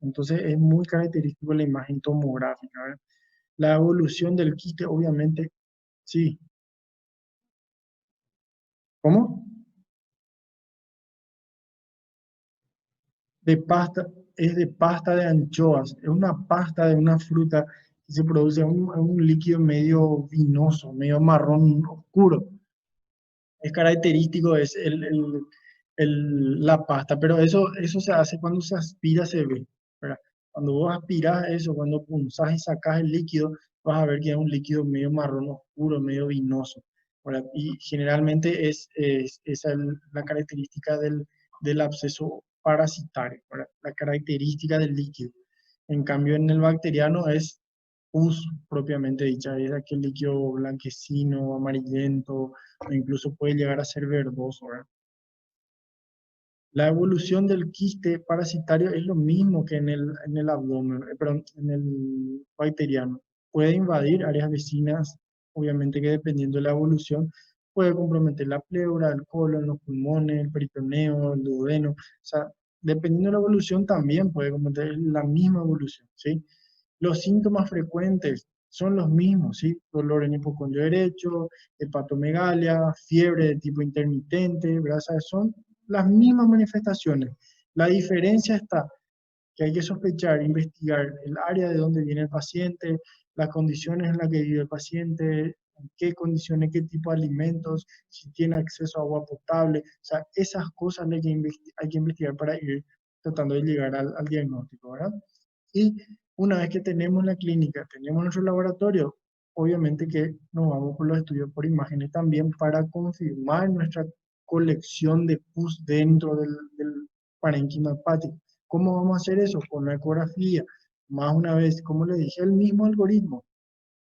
Entonces es muy característico la imagen tomográfica, ¿verdad? La evolución del quiste, obviamente, sí. ¿Cómo? De pasta. es de pasta de anchoas, es una pasta de una fruta que se produce un líquido medio vinoso, medio marrón oscuro. Es característico, es la pasta, pero eso se hace cuando se aspira, se ve, ¿verdad? Cuando vos aspirás eso, cuando punzás y sacás el líquido, vas a ver que es un líquido medio marrón oscuro, medio vinoso, ¿verdad? Y generalmente esa es la característica del absceso parasitario, ¿verdad? La característica del líquido. En cambio, en el bacteriano es pus propiamente dicha, es aquel líquido blanquecino, amarillento, o incluso puede llegar a ser verdoso, ¿verdad? La evolución del quiste parasitario es lo mismo que en el abdomen, perdón, en el bacteriano. Puede invadir áreas vecinas, obviamente que dependiendo de la evolución, puede comprometer la pleura, el colon, los pulmones, el peritoneo, el duodeno. O sea, dependiendo de la evolución también puede comprometer la misma evolución, ¿sí? Los síntomas frecuentes son los mismos, ¿sí? Dolor en hipocondrio derecho, hepatomegalia, fiebre de tipo intermitente, ¿verdad? O sea, son las mismas manifestaciones. La diferencia está que hay que sospechar, investigar el área de donde viene el paciente, las condiciones en las que vive el paciente, en qué condiciones, qué tipo de alimentos, si tiene acceso a agua potable. O sea, esas cosas hay que investigar para ir tratando de llegar al diagnóstico, ¿verdad? Y una vez que tenemos la clínica, tenemos nuestro laboratorio, obviamente que nos vamos por los estudios por imágenes también para confirmar nuestra colección de pus dentro del parénquima hepático. ¿Cómo vamos a hacer eso? Con la ecografía. Más una vez, como le dije, el mismo algoritmo.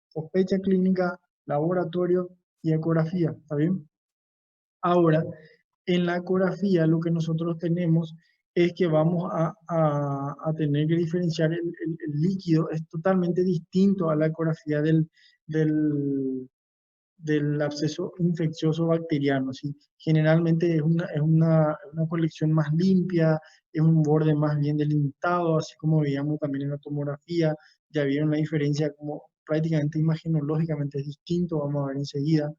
Sospecha clínica, laboratorio y ecografía. ¿Está bien? Ahora, en la ecografía lo que nosotros tenemos es que vamos a tener que diferenciar el líquido, es totalmente distinto a la ecografía del, del absceso infeccioso bacteriano, ¿sí? Generalmente es una colección más limpia, es un borde más bien delimitado, así como veíamos también en la tomografía, ya vieron la diferencia como prácticamente imagenológicamente es distinto, vamos a ver enseguida.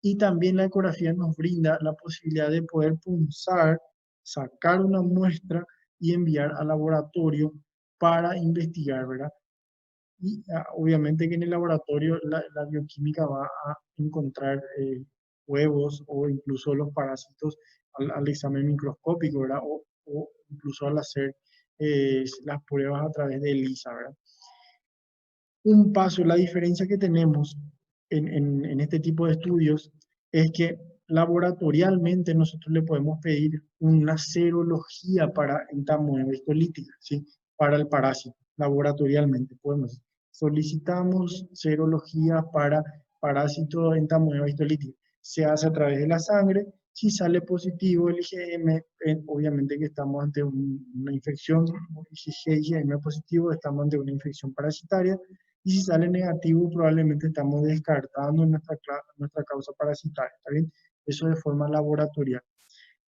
Y también la ecografía nos brinda la posibilidad de poder punzar, sacar una muestra y enviar al laboratorio para investigar, ¿verdad? Y obviamente que en el laboratorio la bioquímica va a encontrar huevos o incluso los parásitos al examen microscópico, ¿verdad? O incluso al hacer las pruebas a través de ELISA, ¿verdad? Un paso, la diferencia que tenemos en este tipo de estudios es que laboratorialmente nosotros le podemos pedir una serología para entamoeba histolítica, ¿sí? Para el parásito, laboratorialmente podemos. Solicitamos serología para parásito entamoeba histolítica. Se hace a través de la sangre. Si sale positivo el IgM, obviamente que estamos ante una infección. Si IgM positivo, estamos ante una infección parasitaria. Y si sale negativo, probablemente estamos descartando nuestra causa parasitaria, ¿está bien? Eso de forma laboratorial.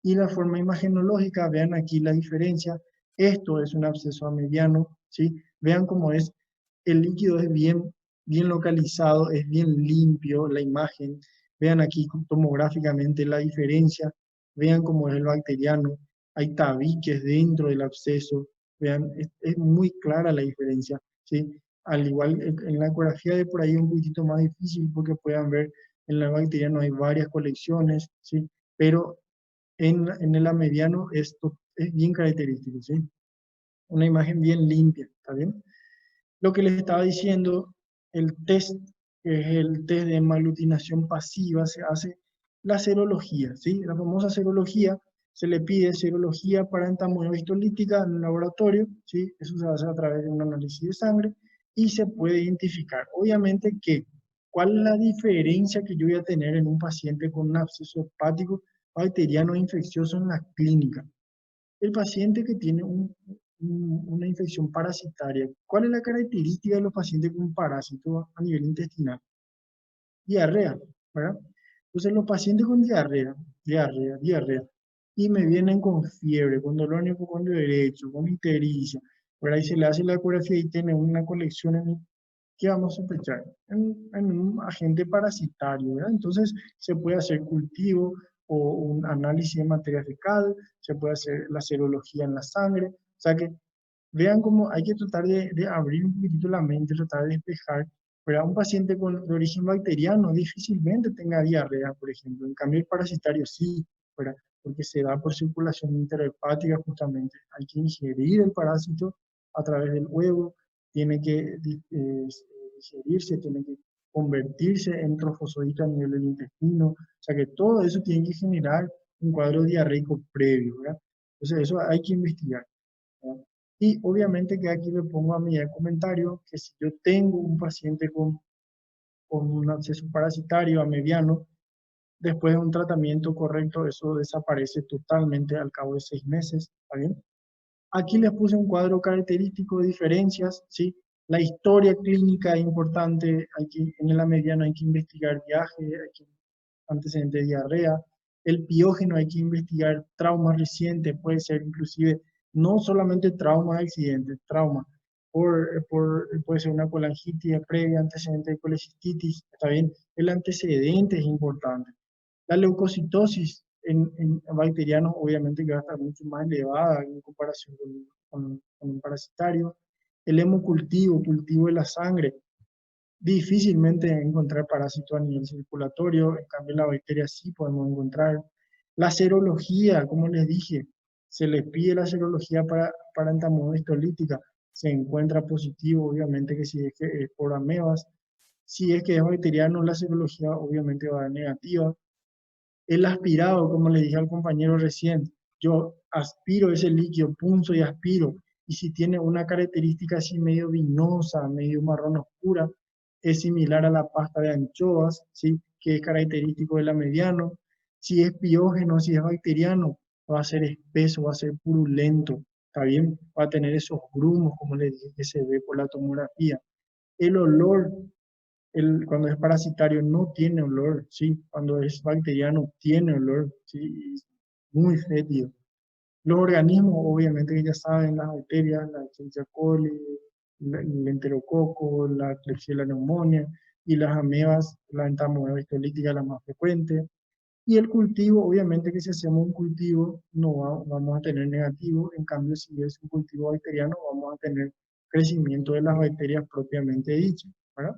Y la forma imagenológica, vean aquí la diferencia. Esto es un absceso a mediano, ¿sí? Vean cómo es, el líquido es bien localizado, es bien limpio la imagen. Vean aquí tomográficamente la diferencia. Vean cómo es el bacteriano. Hay tabiques dentro del absceso. Vean, es muy clara la diferencia, ¿sí? Al igual en la ecografía de por ahí es un poquito más difícil porque puedan ver en la bacteriana hay varias colecciones, ¿sí? Pero en el mediano esto es bien característico, ¿sí? Una imagen bien limpia, ¿está bien? Lo que les estaba diciendo, el test, que es el test de maglutinación pasiva, se hace la serología, ¿sí? La famosa serología, se le pide serología para entamoeba histolítica en el laboratorio, ¿sí? Eso se hace a través de un análisis de sangre y se puede identificar. Obviamente que, ¿cuál es la diferencia que yo voy a tener en un paciente con un absceso hepático bacteriano infeccioso en la clínica? El paciente que tiene una infección parasitaria, ¿cuál es la característica de los pacientes con parásitos a nivel intestinal? Diarrea, ¿verdad? Entonces los pacientes con diarrea, y me vienen con fiebre, con dolor en el hipocondrio derecho, con ictericia, ¿verdad? Y se le hace la ecografía y tiene una colección ¿qué vamos a sospechar? En un agente parasitario, ¿verdad? Entonces se puede hacer cultivo o un análisis de materia fecal, se puede hacer la serología en la sangre, o sea que vean cómo hay que tratar de abrir un poquitito la mente, tratar de despejar. Pero un paciente de origen bacteriano difícilmente tenga diarrea, por ejemplo. En cambio, el parasitario sí, ¿verdad? Porque se da por circulación interhepática justamente. Hay que ingerir el parásito a través del huevo, tiene que digerirse, tiene que convertirse en trofosodito a nivel del intestino. O sea que todo eso tiene que generar un cuadro diarreico previo, ¿verdad? Entonces eso hay que investigar, ¿verdad? Y obviamente que aquí le pongo a mi comentario que si yo tengo un paciente con un absceso parasitario a mediano, después de un tratamiento correcto, eso desaparece totalmente al cabo de 6 meses, ¿está bien? Aquí les puse un cuadro característico de diferencias, ¿sí? La historia clínica es importante, en la mediana hay que investigar viaje, hay que antecedente de diarrea. El piógeno hay que investigar traumas recientes, puede ser inclusive no solamente traumas de accidentes, trauma, puede ser una colangitis previa, antecedente de colecistitis, está bien. El antecedente es importante. La leucocitosis en bacterianos obviamente que va a estar mucho más elevada en comparación con un parasitario. El hemocultivo, cultivo de la sangre, difícilmente encontrar parásitos a nivel circulatorio, en cambio la bacteria sí podemos encontrar. La serología, como les dije, se les pide la serología para entamoeba histolítica, se encuentra positivo, obviamente que si es que es por amebas, si es que es bacteriano, la serología obviamente va a dar negativa. El aspirado, como le dije al compañero recién, yo aspiro ese líquido, punzo y aspiro, y si tiene una característica así medio vinosa, medio marrón oscura, es similar a la pasta de anchoas, ¿sí? Que es característico de la mediano. Si es piógeno, si es bacteriano, va a ser espeso, va a ser purulento, ¿está bien? Va a tener esos grumos, como le dije, que se ve por la tomografía. El olor, cuando es parasitario no tiene olor, ¿sí? Cuando es bacteriano tiene olor, ¿sí? Muy fétido. Los organismos, obviamente, que ya saben, las bacterias, la Escherichia coli, el enterococo, la Klebsiella pneumoniae y las amebas, la entamoeba histolítica, la más frecuente. Y el cultivo, obviamente que si hacemos un cultivo no vamos a tener negativo, en cambio si es un cultivo bacteriano vamos a tener crecimiento de las bacterias propiamente dichas, ¿verdad?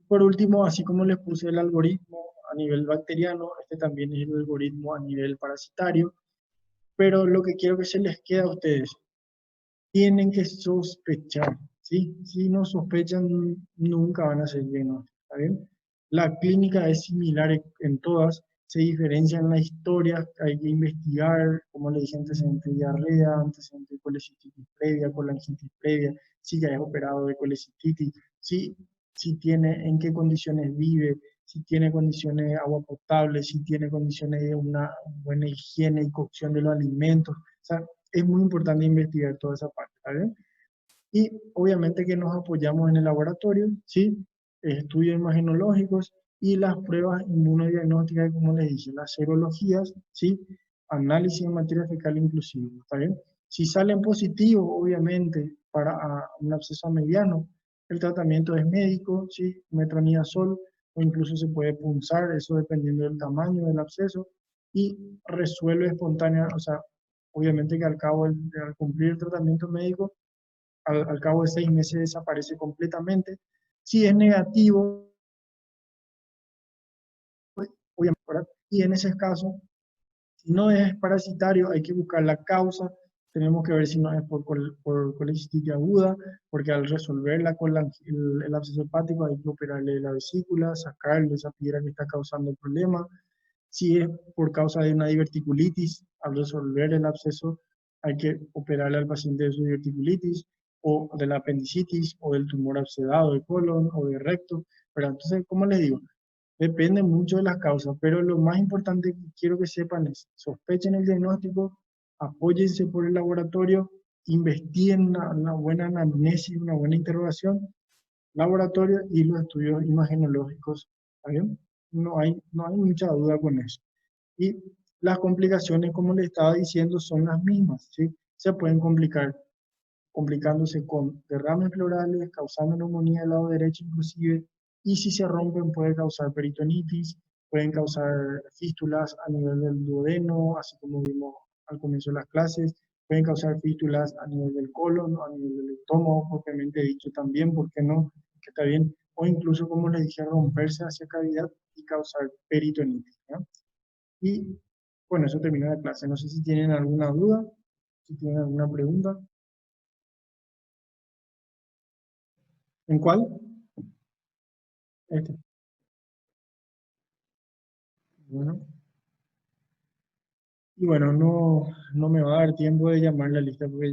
Por último, así como les puse el algoritmo a nivel bacteriano, este también es el algoritmo a nivel parasitario, pero lo que quiero que se les quede a ustedes, tienen que sospechar, ¿sí? Si no sospechan, nunca van a ser diagnósticos, ¿está bien? La clínica es similar en todas, se diferencian las historias, hay que investigar, como le dije, antecedente de diarrea, antecedente de colecistitis previa, colangitis previa, si ya es operado de colecistitis, si tiene, en qué condiciones vive, si tiene condiciones de agua potable, si tiene condiciones de una buena higiene y cocción de los alimentos. O sea, es muy importante investigar toda esa parte, ¿vale? Y obviamente que nos apoyamos en el laboratorio, ¿sí? Estudios imagenológicos y las pruebas inmunodiagnósticas, como les dije, las serologías, ¿sí? Análisis de materia fecal inclusive, ¿está bien? Si salen positivos, obviamente, para un absceso mediano, el tratamiento es médico, ¿sí? Metronidazol, o incluso se puede punzar, eso dependiendo del tamaño del absceso, y resuelve espontánea, o sea, obviamente que al cumplir el tratamiento médico, al cabo de 6 meses desaparece completamente. Si es negativo, obviamente, ¿verdad? Y en ese caso, si no es parasitario, hay que buscar la causa. Tenemos que ver si no es por colecistitis aguda, porque al resolverla con el absceso hepático hay que operarle la vesícula, sacarle esa piedra que está causando el problema. Si es por causa de una diverticulitis, al resolver el absceso hay que operarle al paciente de su diverticulitis o de la apendicitis o del tumor abscedado de colon o de recto. Pero entonces, como les digo, depende mucho de las causas, pero lo más importante que quiero que sepan es, sospechen el diagnóstico, apóyense por el laboratorio, investiguen una buena anamnesis, una buena interrogación, laboratorio y los estudios imagenológicos, ¿está bien? No hay mucha duda con eso. Y las complicaciones, como le estaba diciendo, son las mismas, ¿sí? Se pueden complicar, complicándose con derrames pleurales, causando neumonía del lado derecho inclusive, y si se rompen puede causar peritonitis, pueden causar fístulas a nivel del duodeno, así como vimos al comienzo de las clases, Pueden causar fístulas a nivel del colon, a nivel del estómago, propiamente dicho también, ¿por qué no? Que está bien. O incluso, como les dije, romperse hacia cavidad y causar peritonitis, ¿ya? Y bueno, eso termina la clase. No sé si tienen alguna duda, si tienen alguna pregunta. ¿En cuál? Este. Bueno. Y bueno, no me va a dar tiempo de llamar la lista porque